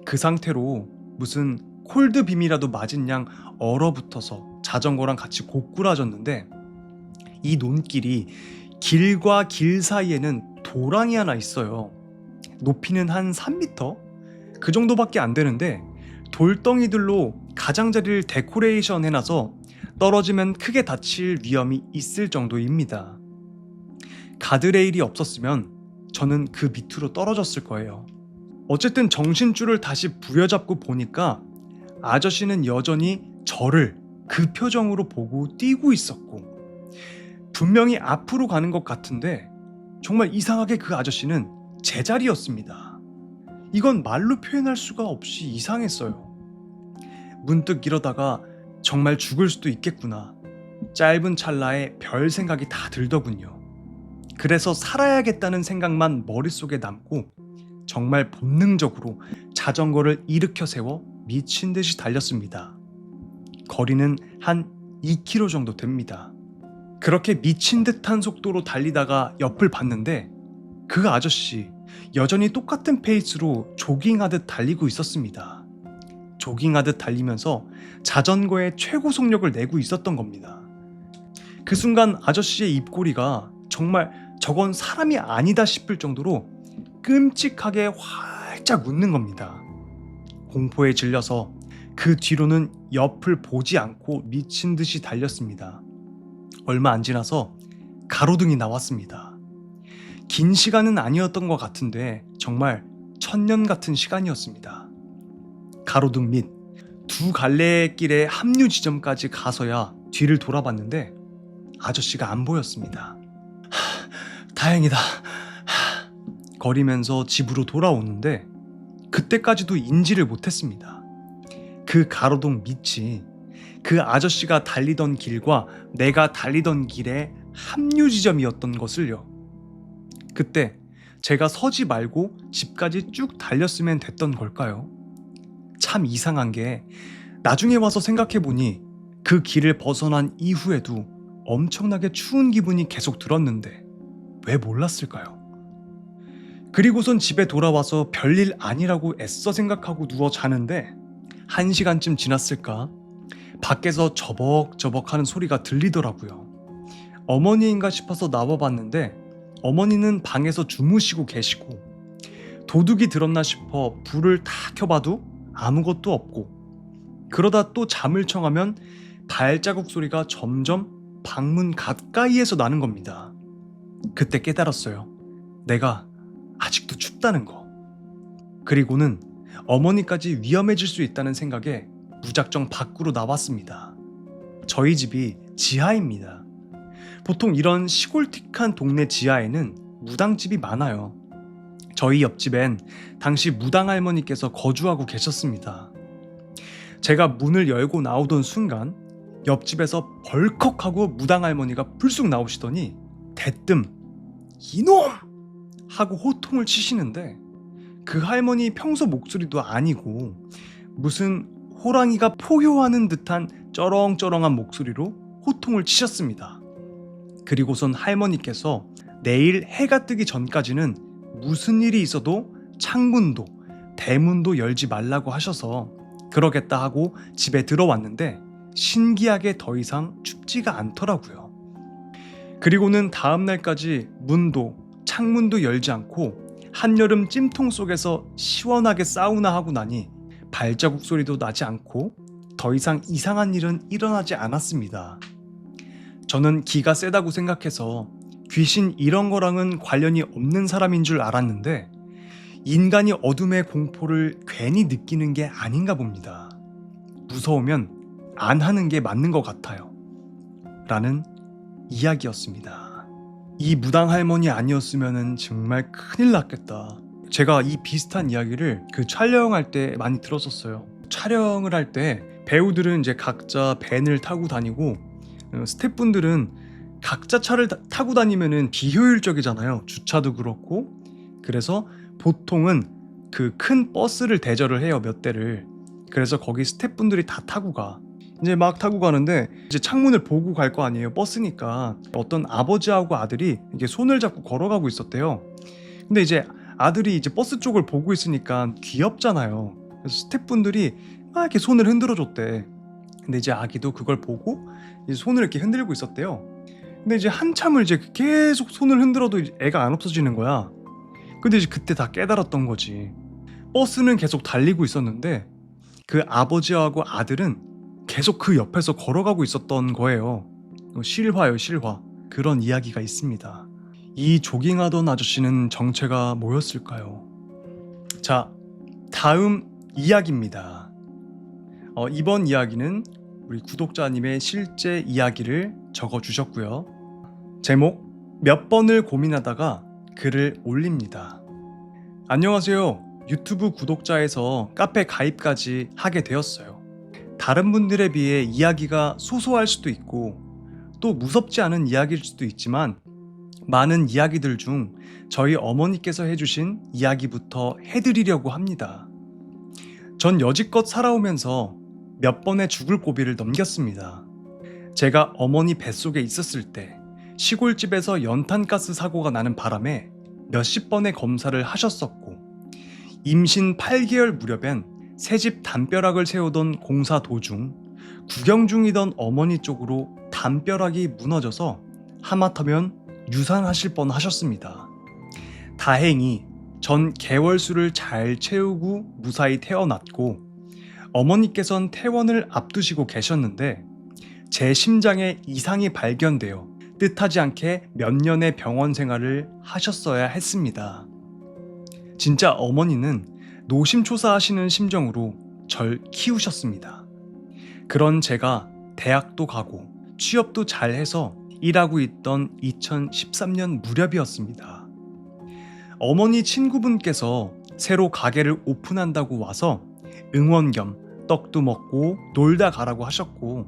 그 상태로 무슨 콜드빔이라도 맞은 양 얼어붙어서 자전거랑 같이 고꾸라졌는데 이 논길이 길과 길 사이에는 도랑이 하나 있어요. 높이는 한 3m? 그 정도밖에 안 되는데 돌덩이들로 가장자리를 데코레이션 해놔서 떨어지면 크게 다칠 위험이 있을 정도입니다. 가드레일이 없었으면 저는 그 밑으로 떨어졌을 거예요. 어쨌든 정신줄을 다시 부여잡고 보니까 아저씨는 여전히 저를 그 표정으로 보고 뛰고 있었고 분명히 앞으로 가는 것 같은데 정말 이상하게 그 아저씨는 제자리였습니다. 이건 말로 표현할 수가 없이 이상했어요. 문득 이러다가 정말 죽을 수도 있겠구나. 짧은 찰나에 별 생각이 다 들더군요. 그래서 살아야겠다는 생각만 머릿속에 남고 정말 본능적으로 자전거를 일으켜 세워 미친 듯이 달렸습니다. 거리는 한 2km 정도 됩니다. 그렇게 미친 듯한 속도로 달리다가 옆을 봤는데 그 아저씨 여전히 똑같은 페이스로 조깅하듯 달리고 있었습니다. 조깅하듯 달리면서 자전거의 최고 속력을 내고 있었던 겁니다. 그 순간 아저씨의 입꼬리가 정말 저건 사람이 아니다 싶을 정도로 끔찍하게 활짝 웃는 겁니다. 공포에 질려서 그 뒤로는 옆을 보지 않고 미친 듯이 달렸습니다. 얼마 안 지나서 가로등이 나왔습니다. 긴 시간은 아니었던 것 같은데 정말 천년 같은 시간이었습니다. 가로등 밑 두 갈래의 길의 합류 지점까지 가서야 뒤를 돌아봤는데 아저씨가 안 보였습니다. 다행이다. 거리면서 집으로 돌아오는데 그때까지도 인지를 못했습니다. 그 가로등 밑이 그 아저씨가 달리던 길과 내가 달리던 길의 합류 지점이었던 것을요. 그때 제가 서지 말고 집까지 쭉 달렸으면 됐던 걸까요? 참 이상한 게 나중에 와서 생각해보니 그 길을 벗어난 이후에도 엄청나게 추운 기분이 계속 들었는데 왜 몰랐을까요? 그리고선 집에 돌아와서 별일 아니라고 애써 생각하고 누워 자는데 1시간쯤 지났을까? 밖에서 저벅저벅 하는 소리가 들리더라고요. 어머니인가 싶어서 나와봤는데 어머니는 방에서 주무시고 계시고, 도둑이 들었나 싶어 불을 다 켜봐도 아무것도 없고, 그러다 또 잠을 청하면 발자국 소리가 점점 방문 가까이에서 나는 겁니다. 그때 깨달았어요. 내가 아직도 춥다는 거. 그리고는 어머니까지 위험해질 수 있다는 생각에 무작정 밖으로 나왔습니다. 저희 집이 지하입니다. 보통 이런 시골틱한 동네 지하에는 무당집이 많아요. 저희 옆집엔 당시 무당 할머니께서 거주하고 계셨습니다. 제가 문을 열고 나오던 순간 옆집에서 벌컥하고 무당 할머니가 불쑥 나오시더니 대뜸 이놈! 하고 호통을 치시는데, 그 할머니 평소 목소리도 아니고 무슨 호랑이가 포효하는 듯한 쩌렁쩌렁한 목소리로 호통을 치셨습니다. 그리고선 할머니께서 내일 해가 뜨기 전까지는 무슨 일이 있어도 창문도 대문도 열지 말라고 하셔서 그러겠다 하고 집에 들어왔는데 신기하게 더 이상 춥지가 않더라고요. 그리고는 다음 날까지 문도 창문도 열지 않고 한여름 찜통 속에서 시원하게 사우나 하고 나니 발자국 소리도 나지 않고 더 이상 이상한 일은 일어나지 않았습니다. 저는 기가 세다고 생각해서 귀신 이런 거랑은 관련이 없는 사람인 줄 알았는데, 인간이 어둠의 공포를 괜히 느끼는 게 아닌가 봅니다. 무서우면 안 하는 게 맞는 것 같아요. 라는 이야기였습니다. 이 무당 할머니 아니었으면 정말 큰일 났겠다. 제가 이 비슷한 이야기를 그 촬영할 때 많이 들었었어요. 촬영을 할 때 배우들은 이제 각자 밴을 타고 다니고, 스태프분들은 각자 차를 타고 다니면은 비효율적이잖아요. 주차도 그렇고. 그래서 보통은 그 큰 버스를 대절을 해요, 몇 대를. 그래서 거기 스태프분들이 다 타고 가. 이제 막 타고 가는데 이제 창문을 보고 갈 거 아니에요. 버스니까. 어떤 아버지하고 아들이 이게 손을 잡고 걸어가고 있었대요. 근데 이제 아들이 이제 버스 쪽을 보고 있으니까 귀엽잖아요. 그래서 스태프분들이 막 이렇게 손을 흔들어 줬대. 근데 이제 아기도 그걸 보고 이제 손을 이렇게 흔들고 있었대요. 근데 이제 한참을 이제 계속 손을 흔들어도 애가 안 없어지는 거야. 근데 이제 그때 다 깨달았던 거지. 버스는 계속 달리고 있었는데 그 아버지하고 아들은 계속 그 옆에서 걸어가고 있었던 거예요. 실화요, 실화. 그런 이야기가 있습니다. 이 조깅하던 아저씨는 정체가 뭐였을까요? 자, 다음 이야기입니다. 이번 이야기는 우리 구독자님의 실제 이야기를 적어주셨고요. 제목, 몇 번을 고민하다가 글을 올립니다. 안녕하세요. 유튜브 구독자에서 카페 가입까지 하게 되었어요. 다른 분들에 비해 이야기가 소소할 수도 있고 또 무섭지 않은 이야기일 수도 있지만, 많은 이야기들 중 저희 어머니께서 해주신 이야기부터 해드리려고 합니다. 전 여지껏 살아오면서 몇 번의 죽을 고비를 넘겼습니다. 제가 어머니 뱃속에 있었을 때 시골집에서 연탄가스 사고가 나는 바람에 몇십 번의 검사를 하셨었고, 임신 8개월 무렵엔 새집 담벼락을 세우던 공사 도중 구경 중이던 어머니 쪽으로 담벼락이 무너져서 하마터면 유산하실 뻔 하셨습니다. 다행히 전 개월수를 잘 채우고 무사히 태어났고, 어머니께선 퇴원을 앞두시고 계셨는데 제 심장에 이상이 발견되어 뜻하지 않게 몇 년의 병원 생활을 하셨어야 했습니다. 진짜 어머니는 노심초사하시는 심정으로 절 키우셨습니다. 그런 제가 대학도 가고 취업도 잘해서 일하고 있던 2013년 무렵이었습니다. 어머니 친구분께서 새로 가게를 오픈한다고 와서 응원 겸 떡도 먹고 놀다 가라고 하셨고,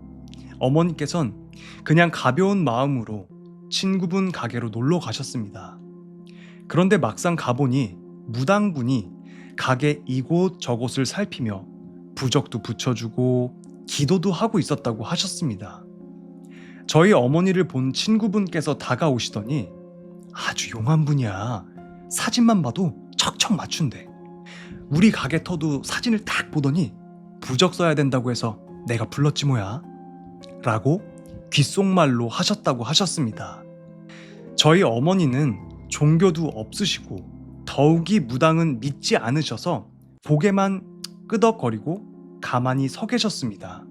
어머니께선 그냥 가벼운 마음으로 친구분 가게로 놀러 가셨습니다. 그런데 막상 가보니 무당분이 가게 이곳 저곳을 살피며 부적도 붙여주고 기도도 하고 있었다고 하셨습니다. 저희 어머니를 본 친구분께서 다가오시더니 아주 용한 분이야. 사진만 봐도 척척 맞춘대. 우리 가게 터도 사진을 딱 보더니 부적 써야 된다고 해서 내가 불렀지 뭐야 라고 귓속말로 하셨다고 하셨습니다. 저희 어머니는 종교도 없으시고 더욱이 무당은 믿지 않으셔서 고개만 끄덕거리고 가만히 서 계셨습니다.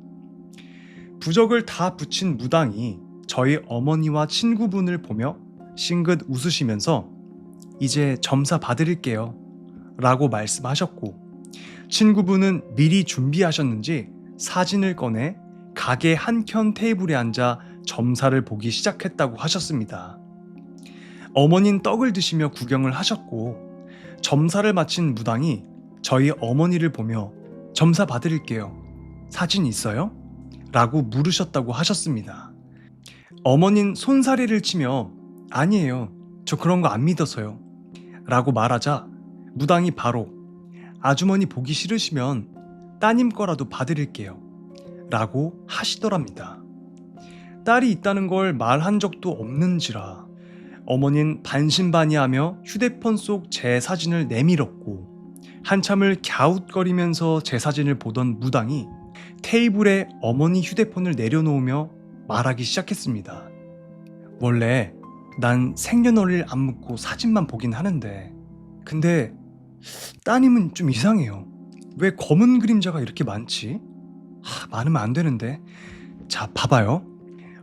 부적을 다 붙인 무당이 저희 어머니와 친구분을 보며 싱긋 웃으시면서 이제 점사 봐드릴게요 라고 말씀하셨고, 친구분은 미리 준비하셨는지 사진을 꺼내 가게 한켠 테이블에 앉아 점사를 보기 시작했다고 하셨습니다. 어머니는 떡을 드시며 구경을 하셨고, 점사를 마친 무당이 저희 어머니를 보며 점사 봐드릴게요. 사진 있어요? 라고 물으셨다고 하셨습니다. 어머니는 손사래를 치며 아니에요. 저 그런 거 안 믿어서요. 라고 말하자 무당이 바로 아주머니 보기 싫으시면 따님 거라도 봐드릴게요. 라고 하시더랍니다. 딸이 있다는 걸 말한 적도 없는지라 어머니는 반신반의하며 휴대폰 속 제 사진을 내밀었고, 한참을 갸웃거리면서 제 사진을 보던 무당이 테이블에 어머니 휴대폰을 내려놓으며 말하기 시작했습니다. 원래 난 생년월일 안 묻고 사진만 보긴 하는데, 근데 따님은 좀 이상해요. 왜 검은 그림자가 이렇게 많지? 많으면 안 되는데. 자, 봐봐요.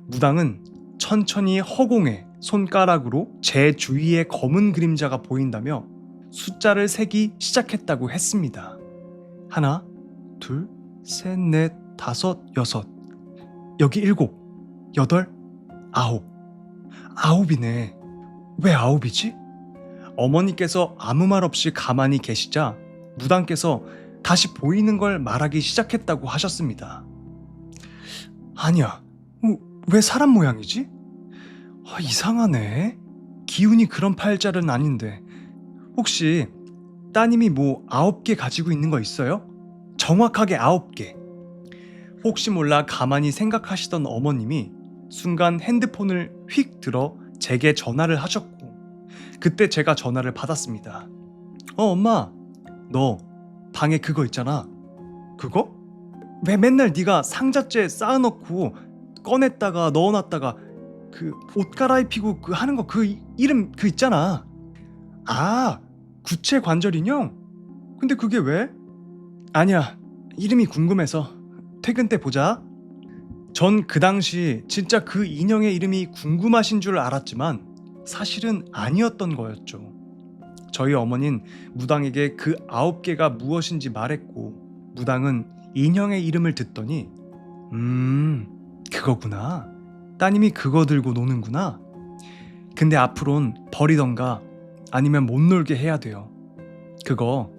무당은 천천히 허공에 손가락으로 제 주위에 검은 그림자가 보인다며 숫자를 세기 시작했다고 했습니다. 하나, 둘, 셋, 넷, 다섯, 여섯. 여기 일곱, 여덟, 아홉. 아홉이네. 왜 아홉이지? 어머니께서 아무 말 없이 가만히 계시자 무당께서 다시 보이는 걸 말하기 시작했다고 하셨습니다. 아니야. 왜 사람 모양이지? 이상하네. 기운이 그런 팔자는 아닌데. 혹시 따님이 뭐 9개 가지고 있는 거 있어요? 정확하게 9개. 혹시 몰라 가만히 생각하시던 어머님이 순간 핸드폰을 휙 들어 제게 전화를 하셨고, 그때 제가 전화를 받았습니다. 엄마, 너 방에 그거 있잖아. 그거? 왜 맨날 네가 상자째 쌓아놓고 꺼냈다가 넣어놨다가 그 옷 갈아입히고 그 하는 거 그 이름 그 있잖아. 아, 구체 관절 인형? 근데 그게 왜? 아니야, 이름이 궁금해서. 퇴근 때 보자. 전 그 당시 진짜 그 인형의 이름이 궁금하신 줄 알았지만 사실은 아니었던 거였죠. 저희 어머니는 무당에게 그 9개가 무엇인지 말했고, 무당은 인형의 이름을 듣더니 그거구나. 따님이 그거 들고 노는구나. 근데 앞으론 버리던가 아니면 못 놀게 해야 돼요. 그거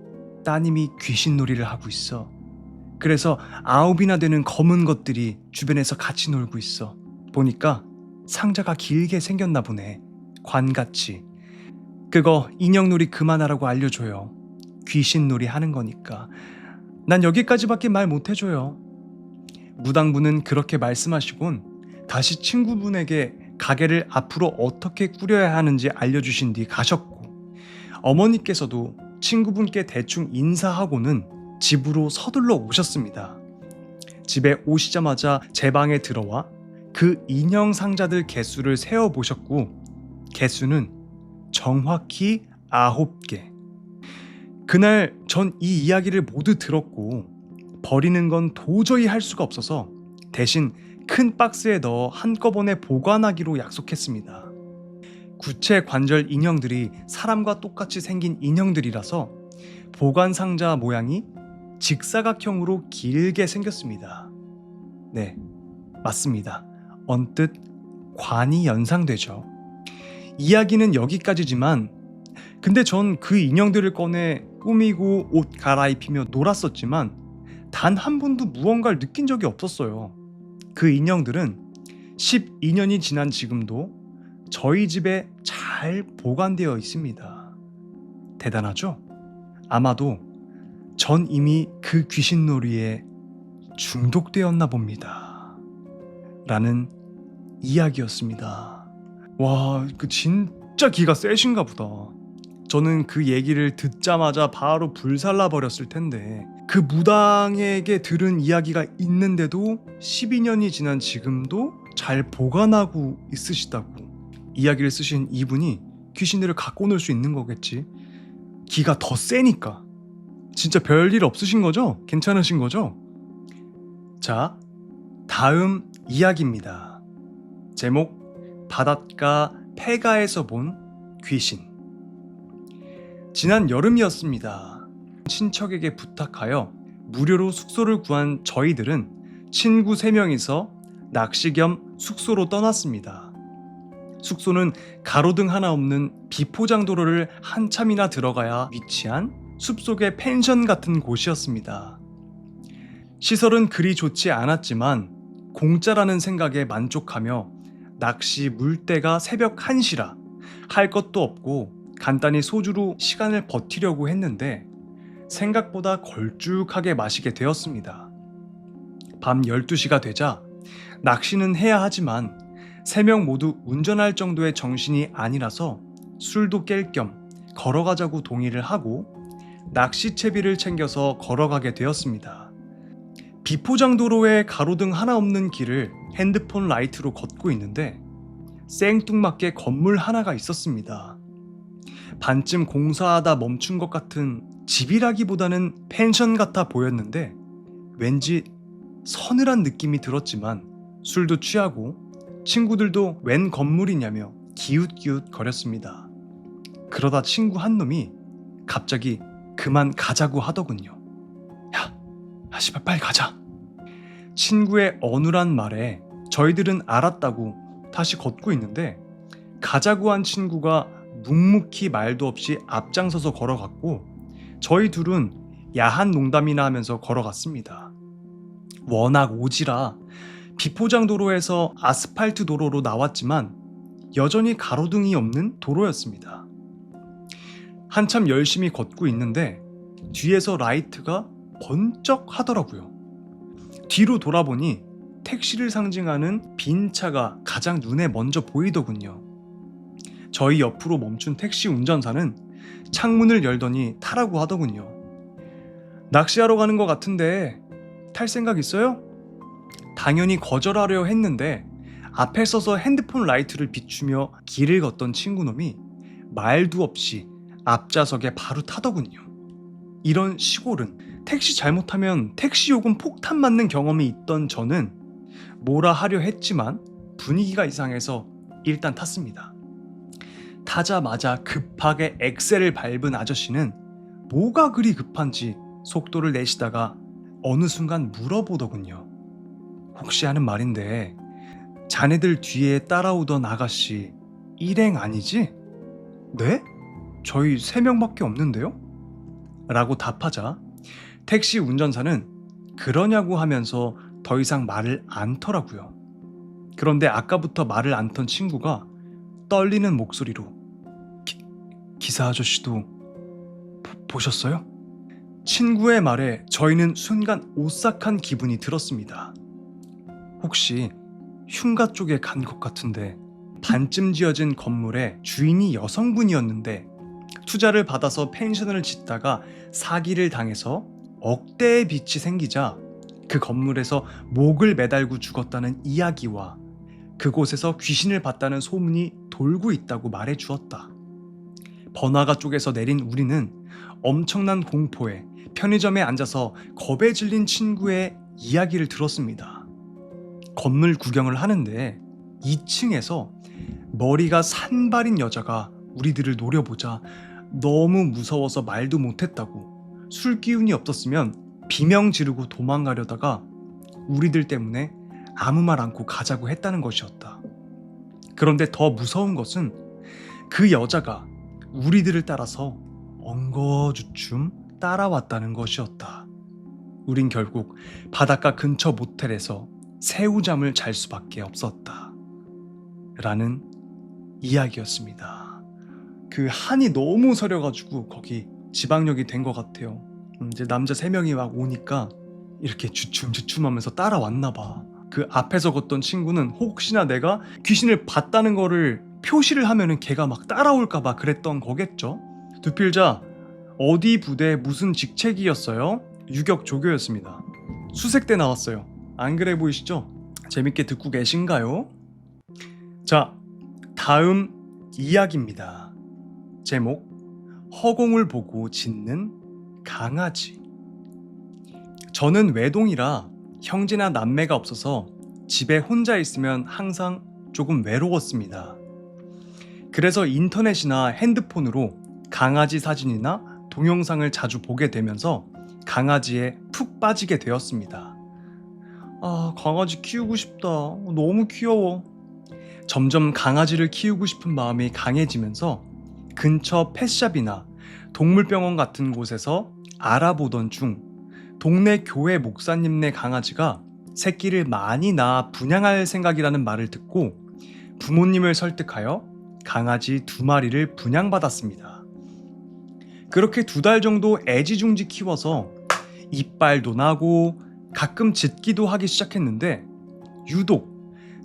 따님이 귀신놀이를 하고 있어. 그래서 9이나 되는 검은 것들이 주변에서 같이 놀고 있어. 보니까 상자가 길게 생겼나 보네. 관같이. 그거 인형놀이 그만하라고 알려줘요. 귀신놀이 하는 거니까. 난 여기까지밖에 말 못해줘요. 무당분은 그렇게 말씀하시곤 다시 친구분에게 가게를 앞으로 어떻게 꾸려야 하는지 알려주신 뒤 가셨고, 어머니께서도 친구분께 대충 인사하고는 집으로 서둘러 오셨습니다. 집에 오시자마자 제 방에 들어와 그 인형 상자들 개수를 세어보셨고, 개수는 정확히 9개. 그날 전 이 이야기를 모두 들었고, 버리는 건 도저히 할 수가 없어서 대신 큰 박스에 넣어 한꺼번에 보관하기로 약속했습니다. 구체 관절 인형들이 사람과 똑같이 생긴 인형들이라서 보관 상자 모양이 직사각형으로 길게 생겼습니다. 네, 맞습니다. 언뜻 관이 연상되죠. 이야기는 여기까지지만, 근데 전 그 인형들을 꺼내 꾸미고 옷 갈아입히며 놀았었지만 단 한 번도 무언가를 느낀 적이 없었어요. 그 인형들은 12년이 지난 지금도 저희 집에 잘 보관되어 있습니다. 대단하죠? 아마도 전 이미 그 귀신놀이에 중독되었나 봅니다. 라는 이야기였습니다. 와, 그 진짜 기가 세신가 보다. 저는 그 얘기를 듣자마자 바로 불살라 버렸을 텐데 그 무당에게 들은 이야기가 있는데도 12년이 지난 지금도 잘 보관하고 있으시다고. 이야기를 쓰신 이분이 귀신들을 갖고 놀 수 있는 거겠지. 기가 더 세니까. 진짜 별일 없으신 거죠? 괜찮으신 거죠? 자, 다음 이야기입니다. 제목, 바닷가 폐가에서 본 귀신. 지난 여름이었습니다. 친척에게 부탁하여 무료로 숙소를 구한 저희들은 친구 3명이서 낚시 겸 숙소로 떠났습니다. 숙소는 가로등 하나 없는 비포장도로를 한참이나 들어가야 위치한 숲속의 펜션 같은 곳이었습니다. 시설은 그리 좋지 않았지만 공짜라는 생각에 만족하며 낚시 물때가 새벽 1시라 할 것도 없고 간단히 소주로 시간을 버티려고 했는데 생각보다 걸쭉하게 마시게 되었습니다. 밤 12시가 되자 낚시는 해야 하지만 3명 모두 운전할 정도의 정신이 아니라서 술도 깰 겸 걸어가자고 동의를 하고 낚시채비를 챙겨서 걸어가게 되었습니다. 비포장도로에 가로등 하나 없는 길을 핸드폰 라이트로 걷고 있는데 생뚱맞게 건물 하나가 있었습니다. 반쯤 공사하다 멈춘 것 같은 집이라기보다는 펜션 같아 보였는데 왠지 서늘한 느낌이 들었지만 술도 취하고 친구들도 웬 건물이냐며 기웃기웃 거렸습니다. 그러다 친구 한 놈이 갑자기 그만 가자고 하더군요. 야, 씨발 빨리 가자. 친구의 어눌한 말에 저희들은 알았다고 다시 걷고 있는데 가자고 한 친구가 묵묵히 말도 없이 앞장서서 걸어갔고 저희 둘은 야한 농담이나 하면서 걸어갔습니다. 워낙 오지라 비포장도로에서 아스팔트 도로로 나왔지만 여전히 가로등이 없는 도로였습니다. 한참 열심히 걷고 있는데 뒤에서 라이트가 번쩍 하더라고요. 뒤로 돌아보니 택시를 상징하는 빈 차가 가장 눈에 먼저 보이더군요. 저희 옆으로 멈춘 택시 운전사는 창문을 열더니 타라고 하더군요. 낚시하러 가는 것 같은데 탈 생각 있어요? 당연히 거절하려 했는데 앞에 서서 핸드폰 라이트를 비추며 길을 걷던 친구놈이 말도 없이 앞좌석에 바로 타더군요. 이런 시골은 택시 잘못하면 택시 요금 폭탄 맞는 경험이 있던 저는 뭐라 하려 했지만 분위기가 이상해서 일단 탔습니다. 타자마자 급하게 엑셀을 밟은 아저씨는 뭐가 그리 급한지 속도를 내시다가 어느 순간 물어보더군요. 혹시 하는 말인데 자네들 뒤에 따라오던 아가씨 일행 아니지? 네? 저희 3명밖에 없는데요? 라고 답하자 택시 운전사는 그러냐고 하면서 더 이상 말을 안 터라고요. 그런데 아까부터 말을 안 턴 친구가 떨리는 목소리로 기사 아저씨도 보셨어요? 친구의 말에 저희는 순간 오싹한 기분이 들었습니다. 혹시 흉가 쪽에 간 것 같은데 반쯤 지어진 건물의 주인이 여성분이었는데 투자를 받아서 펜션을 짓다가 사기를 당해서 억대의 빚이 생기자 그 건물에서 목을 매달고 죽었다는 이야기와 그곳에서 귀신을 봤다는 소문이 돌고 있다고 말해 주었다. 번화가 쪽에서 내린 우리는 엄청난 공포에 편의점에 앉아서 겁에 질린 친구의 이야기를 들었습니다. 건물 구경을 하는데 2층에서 머리가 산발인 여자가 우리들을 노려보자 너무 무서워서 말도 못했다고, 술 기운이 없었으면 비명 지르고 도망가려다가 우리들 때문에 아무 말 않고 가자고 했다는 것이었다. 그런데 더 무서운 것은 그 여자가 우리들을 따라서 엉거주춤 따라왔다는 것이었다. 우린 결국 바닷가 근처 모텔에서 새우잠을 잘 수밖에 없었다. 라는 이야기였습니다. 그 한이 너무 서려가지고 거기 지방역이 된 것 같아요. 이제 남자 3명이 막 오니까 이렇게 주춤주춤하면서 따라왔나 봐. 그 앞에서 걷던 친구는 혹시나 내가 귀신을 봤다는 거를 표시를 하면은 걔가 막 따라올까 봐 그랬던 거겠죠. 두필자, 어디 부대 무슨 직책이었어요? 유격 조교였습니다. 수색대 나왔어요. 안 그래 보이시죠? 재밌게 듣고 계신가요? 자, 다음 이야기입니다. 제목, 허공을 보고 짖는 강아지. 저는 외동이라 형제나 남매가 없어서 집에 혼자 있으면 항상 조금 외로웠습니다. 그래서 인터넷이나 핸드폰으로 강아지 사진이나 동영상을 자주 보게 되면서 강아지에 푹 빠지게 되었습니다. 아, 강아지 키우고 싶다. 너무 귀여워. 점점 강아지를 키우고 싶은 마음이 강해지면서 근처 펫샵이나 동물병원 같은 곳에서 알아보던 중 동네 교회 목사님네 강아지가 새끼를 많이 낳아 분양할 생각이라는 말을 듣고 부모님을 설득하여 강아지 2마리를 분양받았습니다. 그렇게 2달 정도 애지중지 키워서 이빨도 나고 가끔 짖기도 하기 시작했는데 유독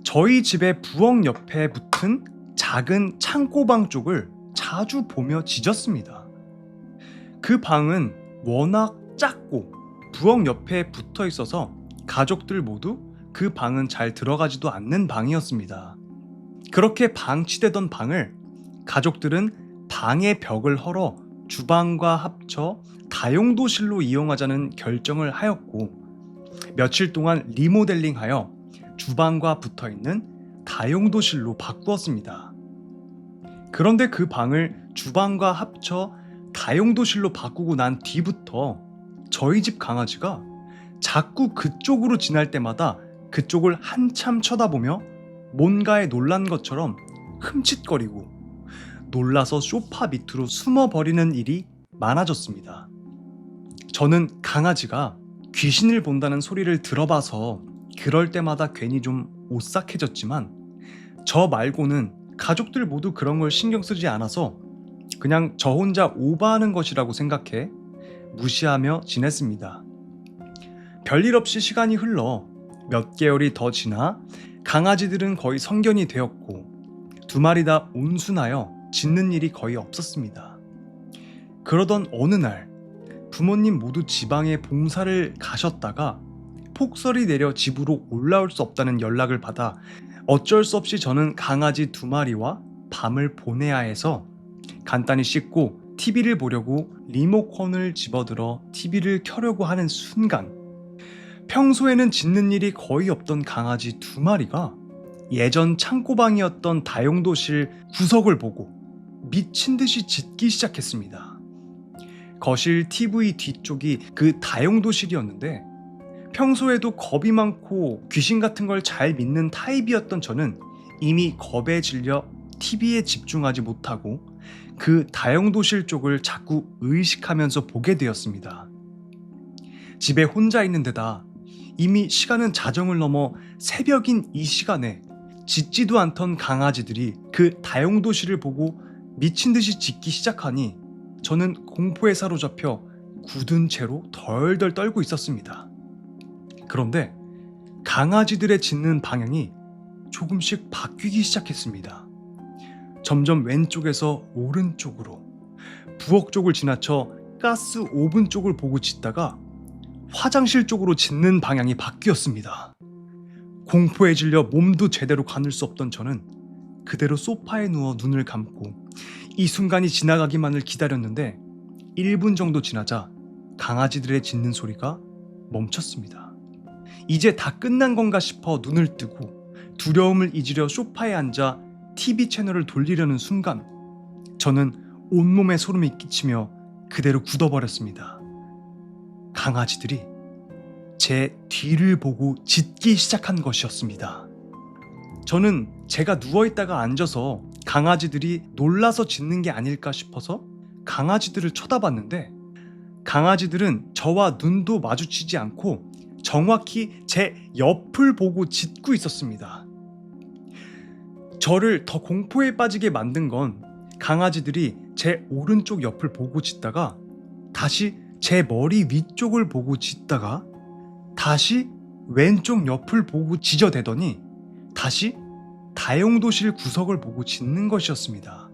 저희 집의 부엌 옆에 붙은 작은 창고방 쪽을 자주 보며 짖었습니다. 그 방은 워낙 작고 부엌 옆에 붙어 있어서 가족들 모두 그 방은 잘 들어가지도 않는 방이었습니다. 그렇게 방치되던 방을 가족들은 방의 벽을 헐어 주방과 합쳐 다용도실로 이용하자는 결정을 하였고 며칠 동안 리모델링하여 주방과 붙어있는 다용도실로 바꾸었습니다. 그런데 그 방을 주방과 합쳐 다용도실로 바꾸고 난 뒤부터 저희 집 강아지가 자꾸 그쪽으로 지날 때마다 그쪽을 한참 쳐다보며 뭔가에 놀란 것처럼 흠칫거리고 놀라서 소파 밑으로 숨어버리는 일이 많아졌습니다. 저는 강아지가 귀신을 본다는 소리를 들어봐서 그럴 때마다 괜히 좀 오싹해졌지만 저 말고는 가족들 모두 그런 걸 신경 쓰지 않아서 그냥 저 혼자 오버하는 것이라고 생각해 무시하며 지냈습니다. 별일 없이 시간이 흘러 몇 개월이 더 지나 강아지들은 거의 성견이 되었고 2마리 다 온순하여 짖는 일이 거의 없었습니다. 그러던 어느 날 부모님 모두 지방에 봉사를 가셨다가 폭설이 내려 집으로 올라올 수 없다는 연락을 받아 어쩔 수 없이 저는 강아지 2마리와 밤을 보내야 해서 간단히 씻고 TV를 보려고 리모컨을 집어들어 TV를 켜려고 하는 순간 평소에는 짖는 일이 거의 없던 강아지 2마리가 예전 창고방이었던 다용도실 구석을 보고 미친 듯이 짖기 시작했습니다. 거실 TV 뒤쪽이 그 다용도실이었는데 평소에도 겁이 많고 귀신 같은 걸 잘 믿는 타입이었던 저는 이미 겁에 질려 TV에 집중하지 못하고 그 다용도실 쪽을 자꾸 의식하면서 보게 되었습니다. 집에 혼자 있는 데다 이미 시간은 자정을 넘어 새벽인 이 시간에 짖지도 않던 강아지들이 그 다용도실을 보고 미친 듯이 짖기 시작하니 저는 공포에 사로잡혀 굳은 채로 덜덜 떨고 있었습니다. 그런데 강아지들의 짖는 방향이 조금씩 바뀌기 시작했습니다. 점점 왼쪽에서 오른쪽으로 부엌 쪽을 지나쳐 가스 오븐 쪽을 보고 짖다가 화장실 쪽으로 짖는 방향이 바뀌었습니다. 공포에 질려 몸도 제대로 가눌 수 없던 저는 그대로 소파에 누워 눈을 감고 이 순간이 지나가기만을 기다렸는데 1분 정도 지나자 강아지들의 짖는 소리가 멈췄습니다. 이제 다 끝난 건가 싶어 눈을 뜨고 두려움을 잊으려 소파에 앉아 TV 채널을 돌리려는 순간 저는 온몸에 소름이 끼치며 그대로 굳어버렸습니다. 강아지들이 제 뒤를 보고 짖기 시작한 것이었습니다. 저는 제가 누워있다가 앉아서 강아지들이 놀라서 짖는 게 아닐까 싶어서 강아지들을 쳐다봤는데 강아지들은 저와 눈도 마주치지 않고 정확히 제 옆을 보고 짖고 있었습니다. 저를 더 공포에 빠지게 만든 건 강아지들이 제 오른쪽 옆을 보고 짖다가 다시 제 머리 위쪽을 보고 짖다가 다시 왼쪽 옆을 보고 짖어대더니 다시 다용도실 구석을 보고 짖는 것이었습니다.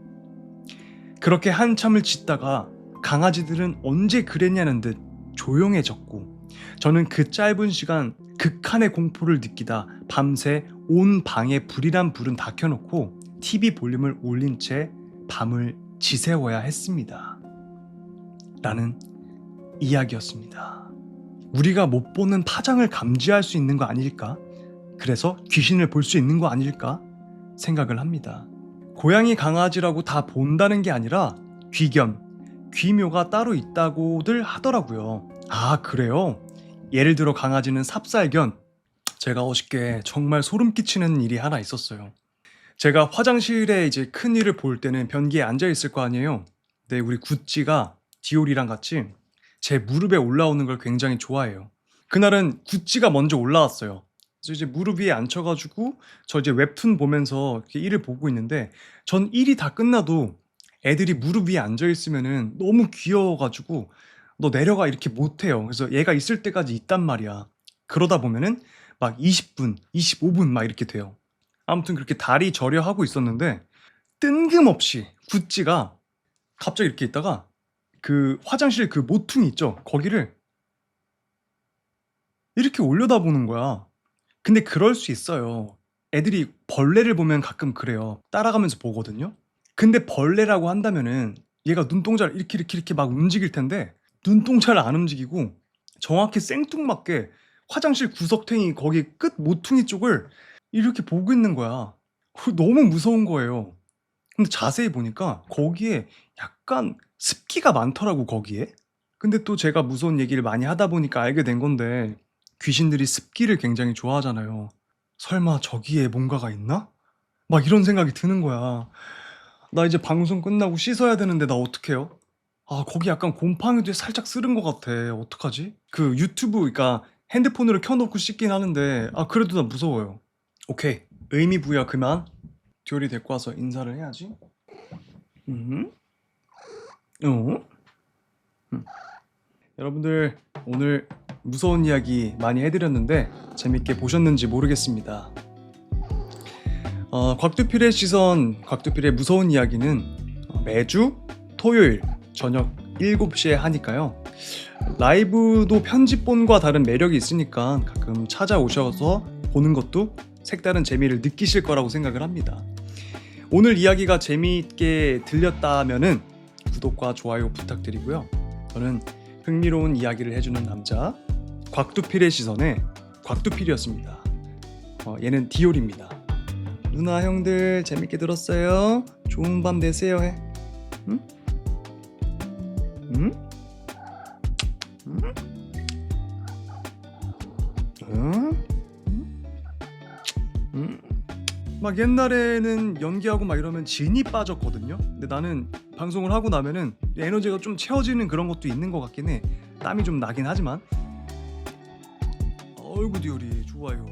그렇게 한참을 짖다가 강아지들은 언제 그랬냐는 듯 조용해졌고 저는 그 짧은 시간 극한의 공포를 느끼다 밤새 온 방에 불이란 불은 다 켜놓고 TV 볼륨을 올린 채 밤을 지새워야 했습니다. 라는 이야기였습니다. 우리가 못 보는 파장을 감지할 수 있는 거 아닐까? 그래서 귀신을 볼 수 있는 거 아닐까? 생각을 합니다. 고양이 강아지라고 다 본다는 게 아니라 귀견, 귀묘가 따로 있다고들 하더라고요. 아, 그래요? 예를 들어 강아지는 삽살견. 제가 어저께 정말 소름 끼치는 일이 하나 있었어요. 제가 화장실에 이제 큰 일을 볼 때는 변기에 앉아 있을 거 아니에요. 근데 우리 구찌가 디올이랑 같이 제 무릎에 올라오는 걸 굉장히 좋아해요. 그날은 구찌가 먼저 올라왔어요. 그래서 이제 무릎 위에 앉혀가지고 저 이제 웹툰 보면서 이렇게 일을 보고 있는데 전 일이 다 끝나도 애들이 무릎 위에 앉아 있으면은 너무 귀여워가지고 너 내려가 이렇게 못해요. 그래서 얘가 있을 때까지 있단 말이야. 그러다 보면은 막 20분, 25분 막 이렇게 돼요. 아무튼 그렇게 다리 저려 하고 있었는데 뜬금없이 구찌가 갑자기 이렇게 있다가 그 화장실 그 모퉁이 있죠? 거기를 이렇게 올려다보는 거야. 근데 그럴 수 있어요. 애들이 벌레를 보면 가끔 그래요. 따라가면서 보거든요. 근데 벌레라고 한다면은 얘가 눈동자를 이렇게 막 움직일 텐데 눈동자를 안 움직이고 정확히 생뚱맞게 화장실 구석탱이 거기 끝 모퉁이 쪽을 이렇게 보고 있는 거야. 너무 무서운 거예요. 근데 자세히 보니까 거기에 약간 습기가 많더라고, 거기에. 근데 또 제가 무서운 얘기를 많이 하다 보니까 알게 된 건데 귀신들이 습기를 굉장히 좋아하잖아요. 설마 저기에 뭔가가 있나? 막 이런 생각이 드는 거야. 나 이제 방송 끝나고 씻어야 되는데 나 어떡해요? 아, 거기 약간 곰팡이도 살짝 쓰른 것 같아. 어떡하지? 그 유튜브, 그러니까 핸드폰으로 켜놓고 씻긴 하는데 아, 그래도 나 무서워요. 오케이, 의미 부여 그만. 듀얼이 데리고 와서 인사를 해야지. 음? 어? 여러분들 오늘 무서운 이야기 많이 해드렸는데 재밌게 보셨는지 모르겠습니다. 곽두필의 시선, 곽두필의 무서운 이야기는 매주 토요일 저녁 7시에 하니까요. 라이브도 편집본과 다른 매력이 있으니까 가끔 찾아오셔서 보는 것도 색다른 재미를 느끼실 거라고 생각을 합니다. 오늘 이야기가 재미있게 들렸다면은 구독과 좋아요 부탁드리고요. 저는 흥미로운 이야기를 해주는 남자 곽두필의 시선의 곽두필이었습니다. 얘는 디올입니다. 누나 형들 재밌게 들었어요? 좋은 밤 되세요 해. 응? 응? 응? 응? 응? 막 옛날에는 연기하고 막 이러면 진이 빠졌거든요. 근데 나는 방송을 하고 나면은 에너지가 좀 채워지는 그런 것도 있는 것 같긴 해. 땀이 좀 나긴 하지만. 어이구 디올이 좋아요.